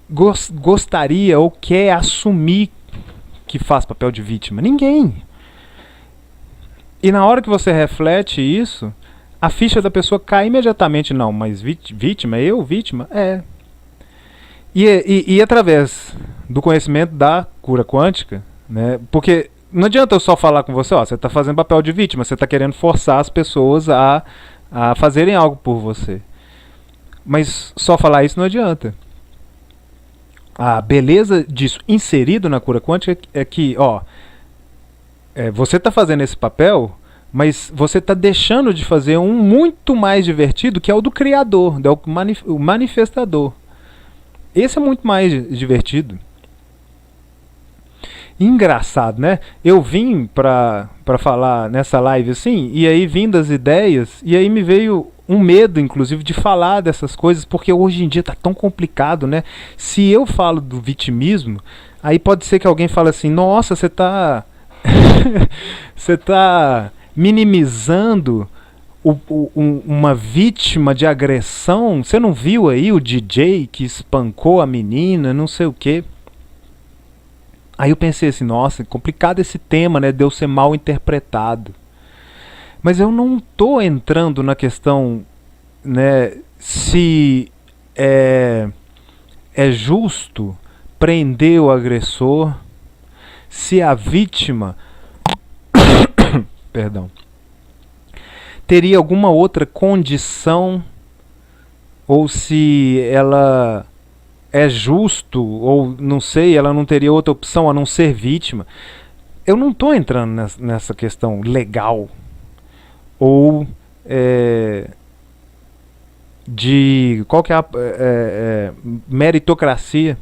gostaria ou quer assumir que faz papel de vítima. Ninguém. E na hora que você reflete isso, a ficha da pessoa cai imediatamente. Não, mas vítima? Eu? Vítima? É. E através do conhecimento da cura quântica, né, porque não adianta eu só falar com você, ó, você está fazendo papel de vítima, você está querendo forçar as pessoas a fazerem algo por você. Mas só falar isso não adianta. A beleza disso inserido na cura quântica é que, ó, você está fazendo esse papel, mas você está deixando de fazer um muito mais divertido, que é o do criador, o manifestador. Esse é muito mais divertido. Engraçado, né? Eu vim pra falar nessa live assim, e aí vindo as ideias, e aí me veio um medo, inclusive, de falar dessas coisas, porque hoje em dia tá tão complicado, né? Se eu falo do vitimismo, aí pode ser que alguém fale assim, nossa, você tá você tá minimizando uma vítima de agressão. Você não viu aí o DJ que espancou a menina, não sei o quê. Aí eu pensei assim, nossa, complicado esse tema, né, de eu ser mal interpretado. Mas eu não tô entrando na questão, né, se é justo prender o agressor, se a vítima, perdão, teria alguma outra condição, ou se ela é justo, ou não sei, ela não teria outra opção a não ser vítima. Eu não estou entrando nessa questão legal, ou de qual que é a meritocracia.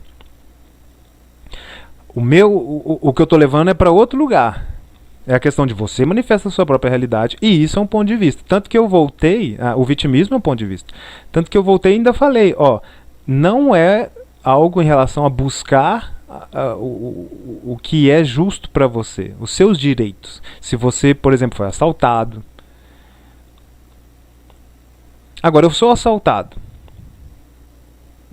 O que eu estou levando é para outro lugar. É a questão de você manifestar a sua própria realidade, e isso é um ponto de vista. Tanto que eu voltei, o vitimismo é um ponto de vista. Tanto que eu voltei e ainda falei, não é algo em relação a buscar o que é justo para você, os seus direitos. Se você, por exemplo, foi assaltado. Agora, eu sou assaltado.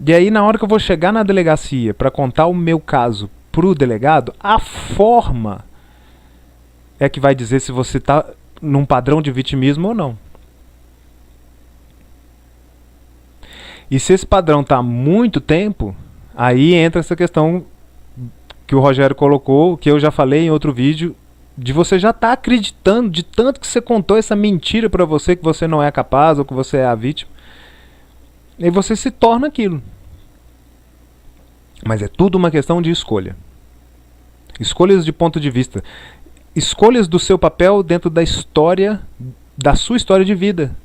E aí, na hora que eu vou chegar na delegacia para contar o meu caso pro delegado, a forma é que vai dizer se você está num padrão de vitimismo ou não. E se esse padrão está há muito tempo, aí entra essa questão que o Rogério colocou, que eu já falei em outro vídeo, de você já estar acreditando, de tanto que você contou essa mentira para você, que você não é capaz ou que você é a vítima. E você se torna aquilo. Mas é tudo uma questão de escolha. Escolhas de ponto de vista. Escolhas do seu papel dentro da história, da sua história de vida.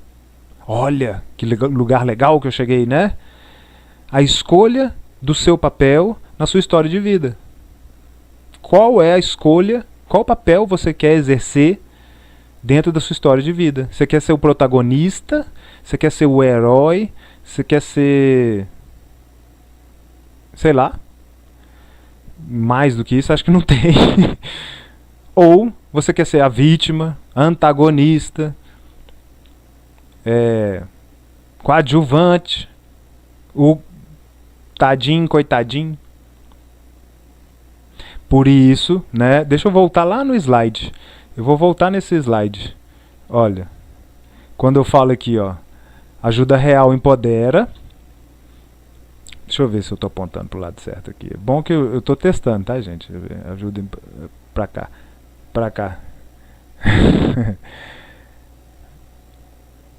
Olha, que lugar legal que eu cheguei, né? A escolha do seu papel na sua história de vida. Qual é a escolha, qual papel você quer exercer dentro da sua história de vida? Você quer ser o protagonista? Você quer ser o herói? Você quer ser... sei lá. Mais do que isso, acho que não tem. Ou você quer ser a vítima, antagonista, coadjuvante, o tadinho, coitadinho. Por isso, né? Deixa eu voltar lá no slide. Eu vou voltar nesse slide. Olha, quando eu falo aqui, ajuda real empodera. Deixa eu ver se eu estou apontando para o lado certo aqui. É bom que eu estou testando, tá, gente? Ajuda para cá. Para cá.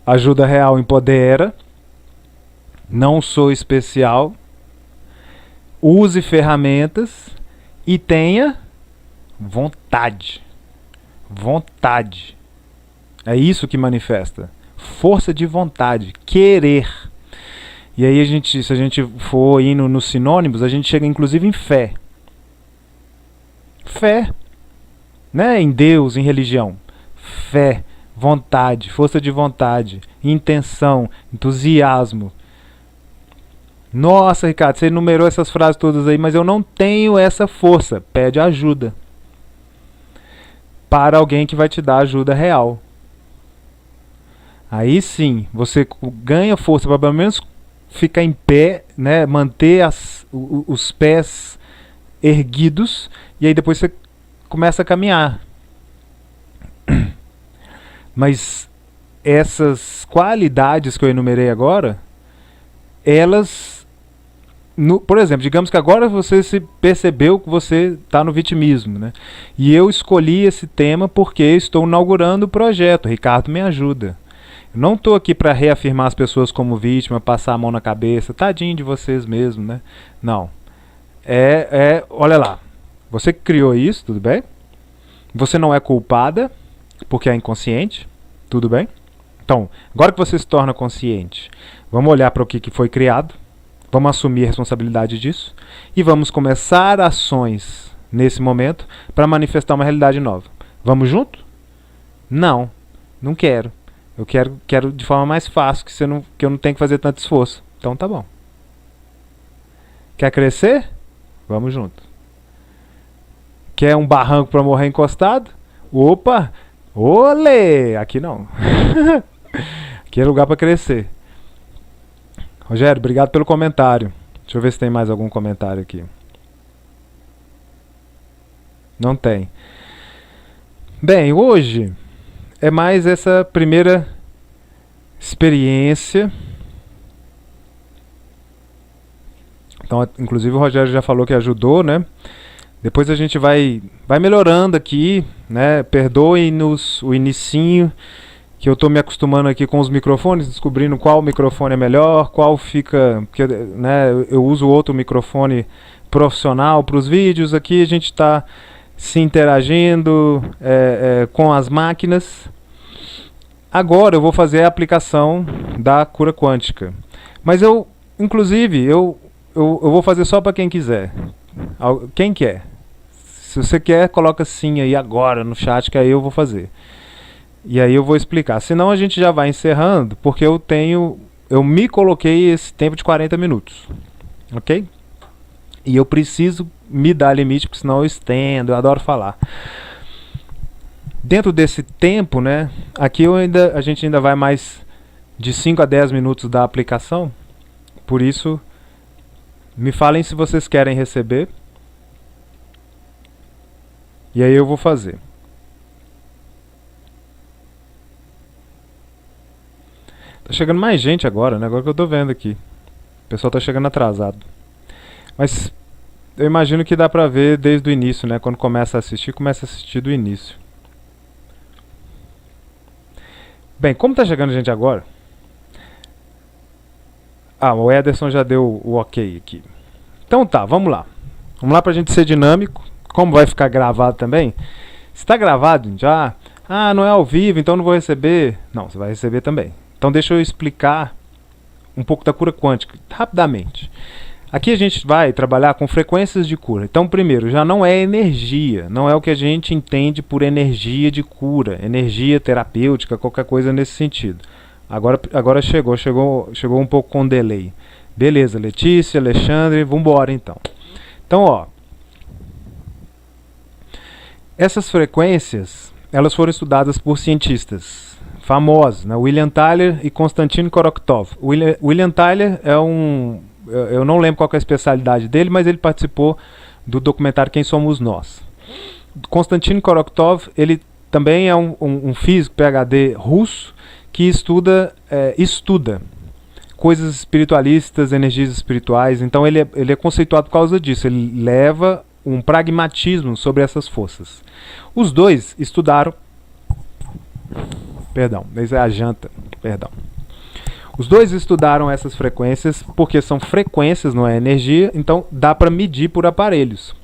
Ajuda real empodera. Não sou especial. Use ferramentas e tenha vontade. Vontade. É isso que manifesta. Força de vontade. Querer. E aí, se a gente for indo nos sinônimos, a gente chega inclusive em fé. Fé. Né? Em Deus, em religião. Fé, vontade, força de vontade, intenção, entusiasmo. Nossa, Ricardo, você enumerou essas frases todas aí, mas eu não tenho essa força. Pede ajuda. Para alguém que vai te dar ajuda real. Aí sim, você ganha força para pelo menos ficar em pé, né? Manter os pés erguidos, e aí depois você começa a caminhar. Mas essas qualidades que eu enumerei agora, elas, por exemplo, digamos que agora você se percebeu que você está no vitimismo, né? E eu escolhi esse tema porque estou inaugurando o projeto. Ricardo me ajuda. Eu não estou aqui para reafirmar as pessoas como vítima, passar a mão na cabeça, tadinho de vocês mesmo, né? Não. Olha lá. Você que criou isso, tudo bem? Você não é culpada, porque é inconsciente, tudo bem? Então, agora que você se torna consciente, vamos olhar para o que foi criado, vamos assumir a responsabilidade disso, e vamos começar ações nesse momento para manifestar uma realidade nova. Vamos junto? Não, não quero. Eu quero de forma mais fácil, que eu não tenho que fazer tanto esforço. Então tá bom. Quer crescer? Vamos junto. Quer um barranco para morrer encostado? Opa! Olê! Aqui não. Aqui é lugar para crescer. Rogério, obrigado pelo comentário. Deixa eu ver se tem mais algum comentário aqui. Não tem. Bem, hoje é mais essa primeira experiência. Então, inclusive o Rogério já falou que ajudou, né? Depois a gente vai melhorando aqui, né? Perdoem-nos o inicinho, que eu estou me acostumando aqui com os microfones, descobrindo qual microfone é melhor, qual fica, porque, né, eu uso outro microfone profissional para os vídeos. Aqui a gente está se interagindo com as máquinas. Agora eu vou fazer a aplicação da cura quântica, mas inclusive eu vou fazer só para quem quiser. Quem quer? Se você quer, coloca sim aí agora no chat, que aí eu vou fazer. E aí eu vou explicar. Senão a gente já vai encerrando, porque eu me coloquei esse tempo de 40 minutos. Ok? E eu preciso me dar limite, porque senão eu estendo, eu adoro falar. Dentro desse tempo, né? Aqui a gente ainda vai mais de 5 a 10 minutos da aplicação. Por isso, me falem se vocês querem receber. E aí eu vou fazer. Tá chegando mais gente agora, né? Agora que eu tô vendo aqui. O pessoal tá chegando atrasado. Mas eu imagino que dá pra ver desde o início, né? Quando começa a assistir do início. Bem, como tá chegando gente agora... Ah, o Ederson já deu o ok aqui. Então tá, vamos lá. Vamos lá pra gente ser dinâmico. Como vai ficar gravado também? Se tá gravado já... Ah, não é ao vivo, então não vou receber. Não, você vai receber também. Então deixa eu explicar um pouco da cura quântica, rapidamente. Aqui a gente vai trabalhar com frequências de cura. Então, primeiro, já não é energia, não é o que a gente entende por energia de cura, energia terapêutica, qualquer coisa nesse sentido. Agora chegou um pouco com delay. Beleza, Letícia, Alexandre, vamos embora então. Então, ó, essas frequências, elas foram estudadas por cientistas famosos, né? William Tyler e Konstantin Korotkov. William Tyler é eu não lembro qual é a especialidade dele, mas ele participou do documentário Quem Somos Nós. Konstantin Korotkov, ele também é um físico PhD russo que estuda coisas espiritualistas, energias espirituais. Então ele é conceituado por causa disso. Ele leva um pragmatismo sobre essas forças. Os dois estudaram... Perdão, essa é a janta. Perdão. Os dois estudaram essas frequências porque são frequências, não é energia, então dá para medir por aparelhos.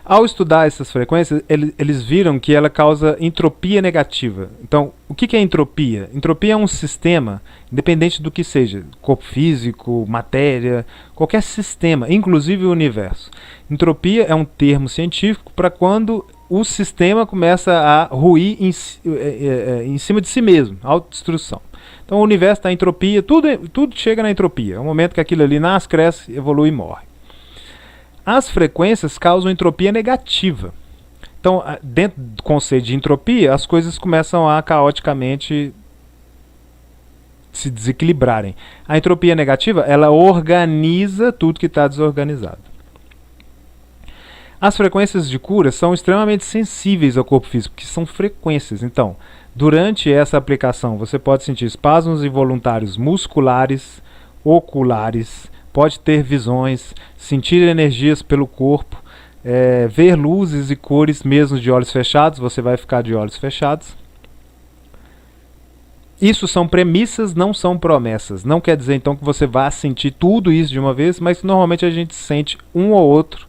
Ao estudar essas frequências, eles viram que ela causa entropia negativa. Então, o que é entropia? Entropia é um sistema, independente do que seja, corpo físico, matéria, qualquer sistema, inclusive o universo. Entropia é um termo científico para quando o sistema começa a ruir em cima de si mesmo, autodestruição. Então o universo está em entropia, tudo chega na entropia. É o momento que aquilo ali nasce, cresce, evolui e morre. As frequências causam entropia negativa. Então, dentro do conceito de entropia, as coisas começam a caoticamente se desequilibrarem. A entropia negativa, ela organiza tudo que está desorganizado. As frequências de cura são extremamente sensíveis ao corpo físico, que são frequências. Então, durante essa aplicação, você pode sentir espasmos involuntários musculares, oculares, pode ter visões, sentir energias pelo corpo, ver luzes e cores mesmo de olhos fechados, você vai ficar de olhos fechados. Isso são premissas, não são promessas. Não quer dizer então que você vá sentir tudo isso de uma vez, mas normalmente a gente sente um ou outro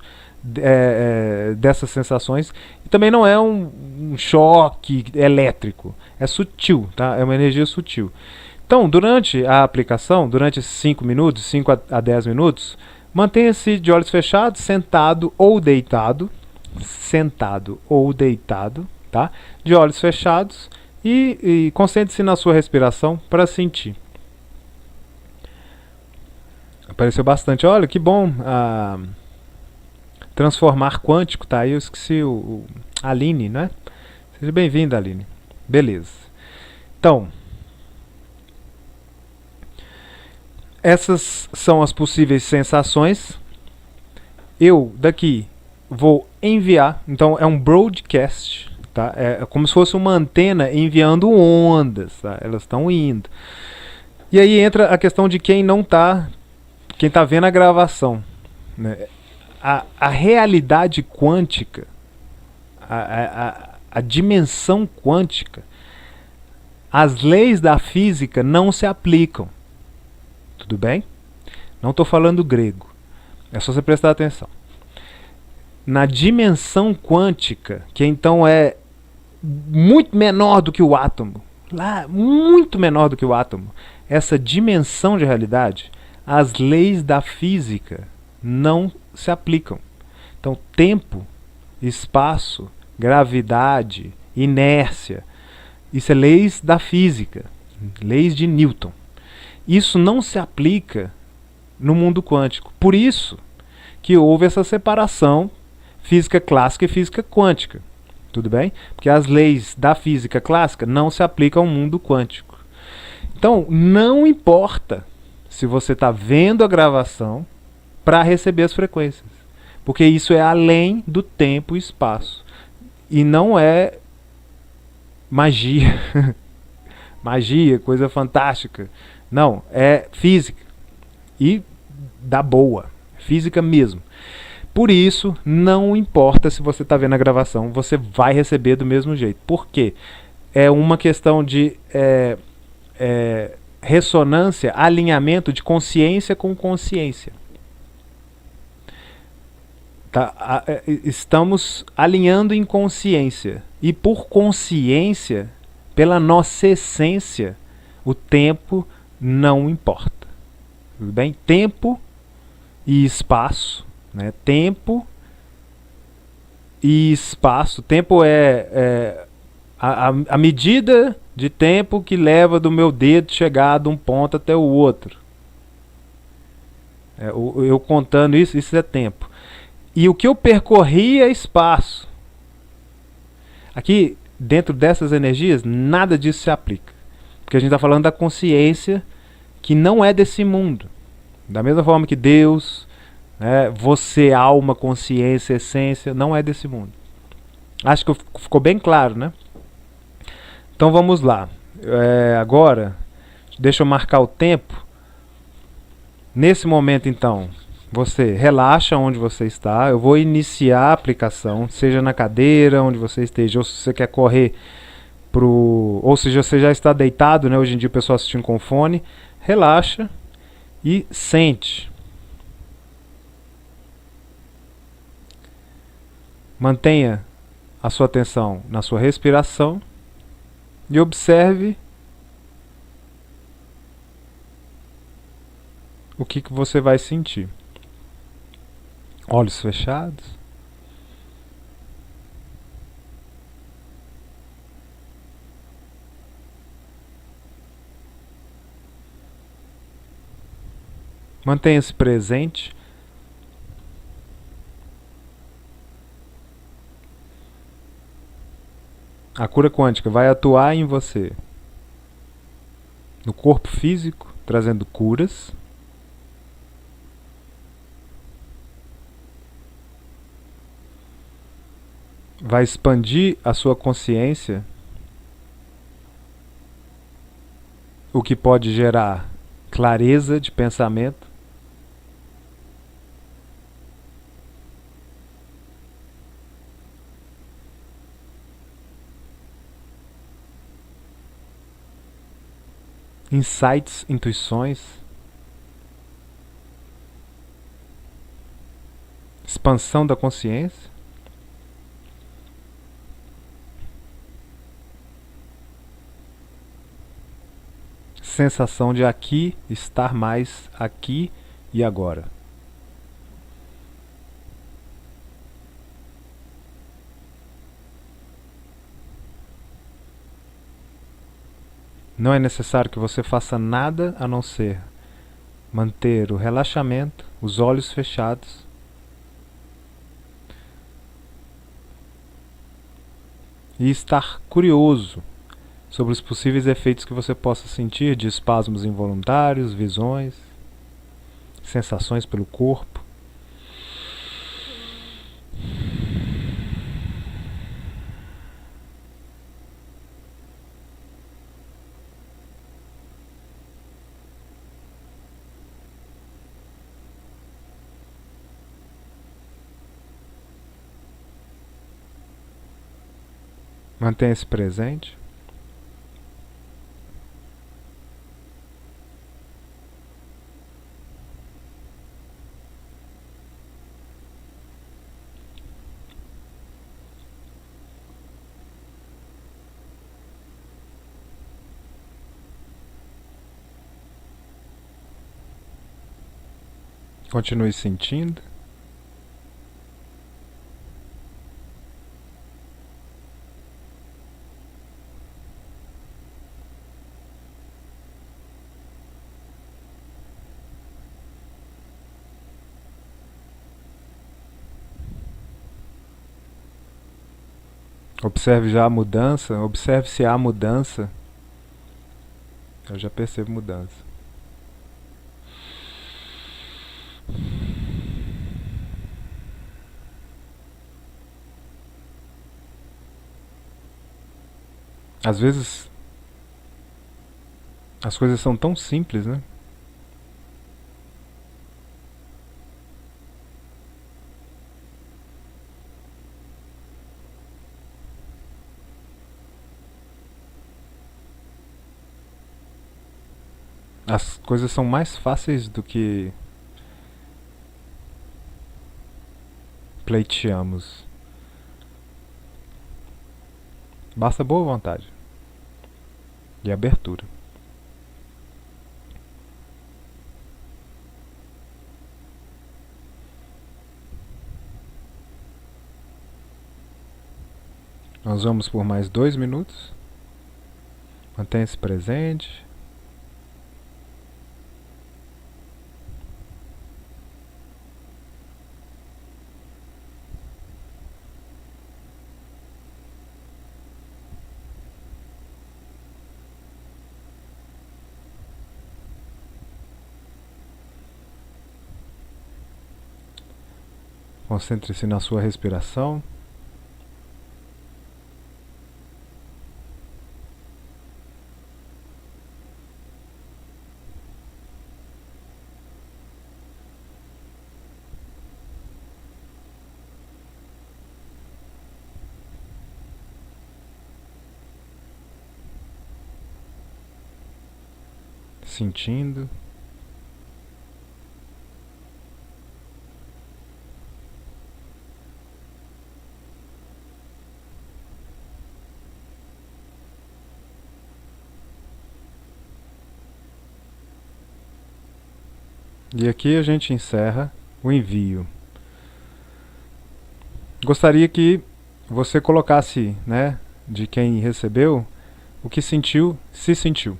dessas sensações. E também não é um choque elétrico, é sutil, tá? É uma energia sutil. Então, durante a aplicação, durante esses 5 minutos, 5 a 10 minutos, mantenha-se de olhos fechados, sentado ou deitado, tá? De olhos fechados e concentre-se na sua respiração para sentir. Apareceu bastante, olha que bom, transformar quântico, tá? Eu esqueci a Aline, né? Seja bem-vinda, Aline. Beleza. Então, essas são as possíveis sensações. Eu daqui vou enviar, então é um broadcast, tá? É como se fosse uma antena enviando ondas, tá? Elas estão indo. E aí entra a questão de quem não tá, quem tá vendo a gravação, né? A realidade quântica, a dimensão quântica, as leis da física não se aplicam. Tudo bem? Não estou falando grego. É só você prestar atenção. Na dimensão quântica, que então é muito menor do que o átomo, lá, muito menor do que o átomo, essa dimensão de realidade, as leis da física não se aplicam. Então, tempo, espaço, gravidade, inércia, isso é leis da física, leis de Newton. Isso não se aplica no mundo quântico. Por isso que houve essa separação física clássica e física quântica. Tudo bem? Porque as leis da física clássica não se aplicam ao mundo quântico. Então, não importa se você está vendo a gravação para receber as frequências. Porque isso é além do tempo e espaço. E não é magia. Magia, coisa fantástica. Não, é física. E da boa. Física mesmo. Por isso, não importa se você está vendo a gravação, você vai receber do mesmo jeito. Por quê? É uma questão de ressonância, alinhamento de consciência com consciência. Tá? Estamos alinhando em consciência. E por consciência, pela nossa essência, o tempo não importa. Tudo bem? Tempo e espaço, né? Tempo e espaço. Tempo é a medida de tempo que leva do meu dedo chegar de um ponto até o outro. Eu contando isso é tempo. E o que eu percorri é espaço. Aqui, dentro dessas energias, nada disso se aplica. Porque a gente está falando da consciência que não é desse mundo. Da mesma forma que Deus, né, você, alma, consciência, essência, não é desse mundo. Acho que ficou bem claro, né? Então vamos lá. Agora, deixa eu marcar o tempo. Nesse momento, então, você relaxa onde você está. Eu vou iniciar a aplicação, seja na cadeira, onde você esteja, ou se você quer correr ou seja, você já está deitado, né? Hoje em dia o pessoal assistindo com fone. Relaxa e sente. Mantenha a sua atenção na sua respiração e observe o que você vai sentir. Olhos fechados. Mantenha-se presente. A cura quântica vai atuar em você, no corpo físico, trazendo curas. Vai expandir a sua consciência, o que pode gerar clareza de pensamento. Insights, intuições, expansão da consciência, sensação de aqui, estar mais aqui e agora. Não é necessário que você faça nada a não ser manter o relaxamento, os olhos fechados. E estar curioso sobre os possíveis efeitos que você possa sentir de espasmos involuntários, visões, sensações pelo corpo. Mantenha-se presente. Continue sentindo. Observe já a mudança, observe se há mudança. Eu já percebo mudança. Às vezes as coisas são tão simples, né? As coisas são mais fáceis do que pleiteamos. Basta boa vontade e abertura. Nós vamos por mais 2 minutos. Mantenha-se presente. Concentre-se na sua respiração. Sentindo. E aqui a gente encerra o envio. Gostaria que você colocasse, né, de quem recebeu, o que sentiu, se sentiu.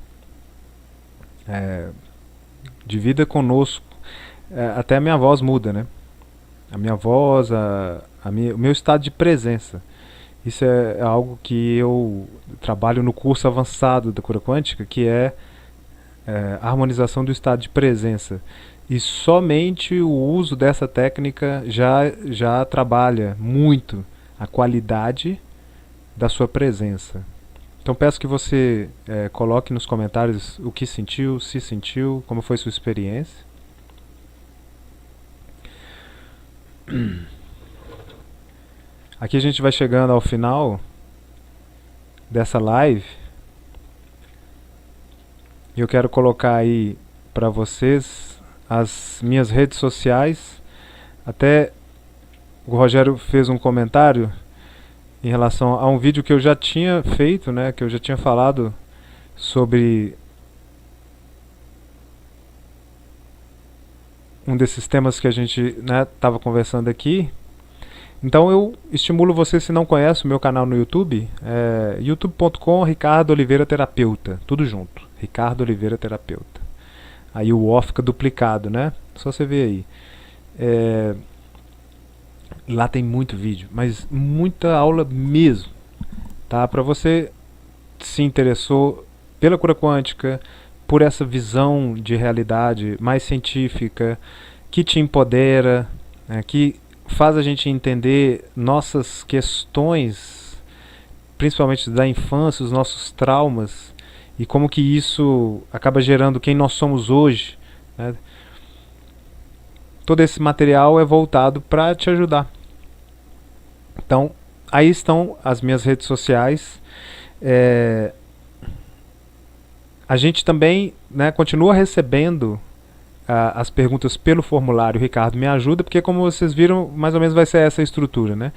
Divida conosco. Até a minha voz muda, né? A minha voz, o meu estado de presença. Isso é algo que eu trabalho no curso avançado da cura quântica, que é a harmonização do estado de presença. E somente o uso dessa técnica já trabalha muito a qualidade da sua presença. Então peço que você coloque nos comentários o que sentiu, se sentiu, como foi sua experiência. Aqui a gente vai chegando ao final dessa live. E eu quero colocar aí para vocês as minhas redes sociais. Até o Rogério fez um comentário em relação a um vídeo que eu já tinha feito, né, que eu já tinha falado sobre um desses temas que a gente estava conversando aqui. Então eu estimulo você, se não conhece o meu canal no YouTube, youtube.com Ricardo Oliveira Terapeuta, tudo junto, Ricardo Oliveira Terapeuta. Aí o O fica duplicado, né? Só você ver aí. Lá tem muito vídeo, mas muita aula mesmo, tá? Para você se interessou pela cura quântica, por essa visão de realidade mais científica, que te empodera, né, que faz a gente entender nossas questões, principalmente da infância, os nossos traumas, e como que isso acaba gerando quem nós somos hoje, né? Todo esse material é voltado para te ajudar. Então, aí estão as minhas redes sociais. A gente também, né, continua recebendo as perguntas pelo formulário Ricardo Me Ajuda, porque como vocês viram, mais ou menos vai ser essa a estrutura, né?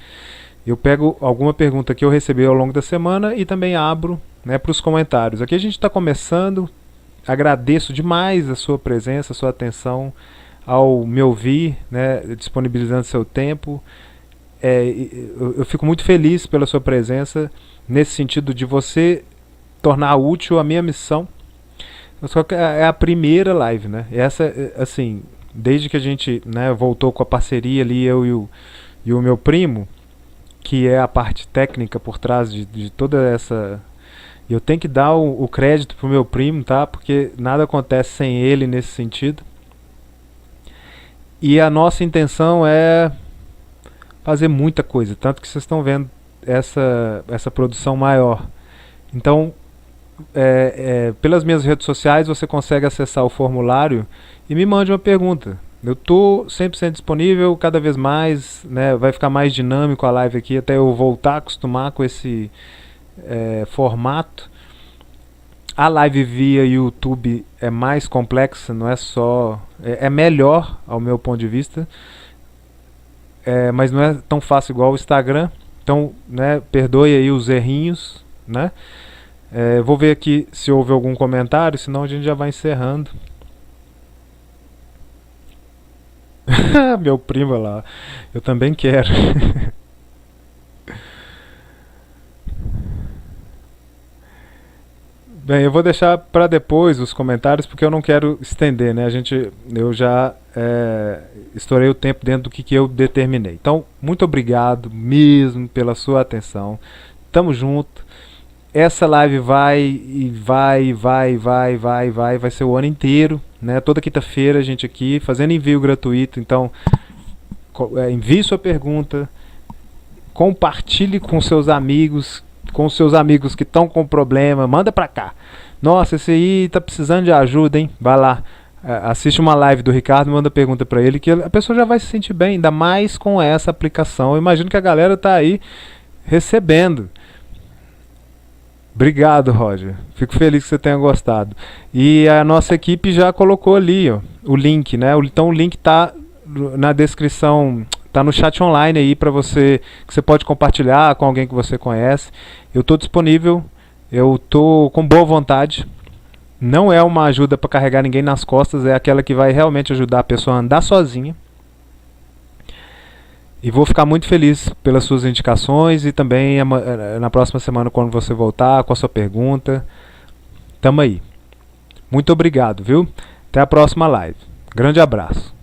Eu pego alguma pergunta que eu recebi ao longo da semana e também abro, né, para os comentários. Aqui a gente está começando, agradeço demais a sua presença, a sua atenção ao me ouvir, né, disponibilizando seu tempo. Eu fico muito feliz pela sua presença, nesse sentido de você tornar útil a minha missão. Só que é a primeira live, né? Essa, assim, desde que a gente, né, voltou com a parceria ali, eu e o meu primo, que é a parte técnica por trás de toda essa... Eu tenho que dar o crédito pro meu primo, tá? Porque nada acontece sem ele nesse sentido. E a nossa intenção é fazer muita coisa, tanto que vocês estão vendo essa produção maior. Então, pelas minhas redes sociais você consegue acessar o formulário e me mande uma pergunta. Eu estou 100% disponível, cada vez mais, né, vai ficar mais dinâmico a live aqui até eu voltar a acostumar com esse formato. A live via YouTube é mais complexa, não é só... É melhor ao meu ponto de vista, mas não é tão fácil igual o Instagram. Então, né, perdoe aí os errinhos, né? Vou ver aqui se houve algum comentário, senão a gente já vai encerrando. Meu primo lá, eu também quero. Bem, eu vou deixar para depois os comentários porque eu não quero estender, né? Eu já estourei o tempo dentro do que eu determinei. Então, muito obrigado mesmo pela sua atenção. Tamo junto. Essa live vai ser o ano inteiro, né? Toda quinta-feira a gente aqui fazendo envio gratuito. Então, envie sua pergunta, compartilhe com seus amigos que estão com problema, manda pra cá. Nossa, esse aí tá precisando de ajuda, hein? Vai lá, assiste uma live do Ricardo, manda pergunta pra ele, que a pessoa já vai se sentir bem, ainda mais com essa aplicação. Eu imagino que a galera tá aí recebendo. Obrigado, Roger. Fico feliz que você tenha gostado. E a nossa equipe já colocou ali, ó, o link, né? Então o link tá na descrição, tá no chat online aí para você, que você pode compartilhar com alguém que você conhece. Eu estou disponível, eu estou com boa vontade. Não é uma ajuda para carregar ninguém nas costas, é aquela que vai realmente ajudar a pessoa a andar sozinha. E vou ficar muito feliz pelas suas indicações e também na próxima semana, quando você voltar com a sua pergunta. Tamo aí. Muito obrigado, viu? Até a próxima live. Grande abraço.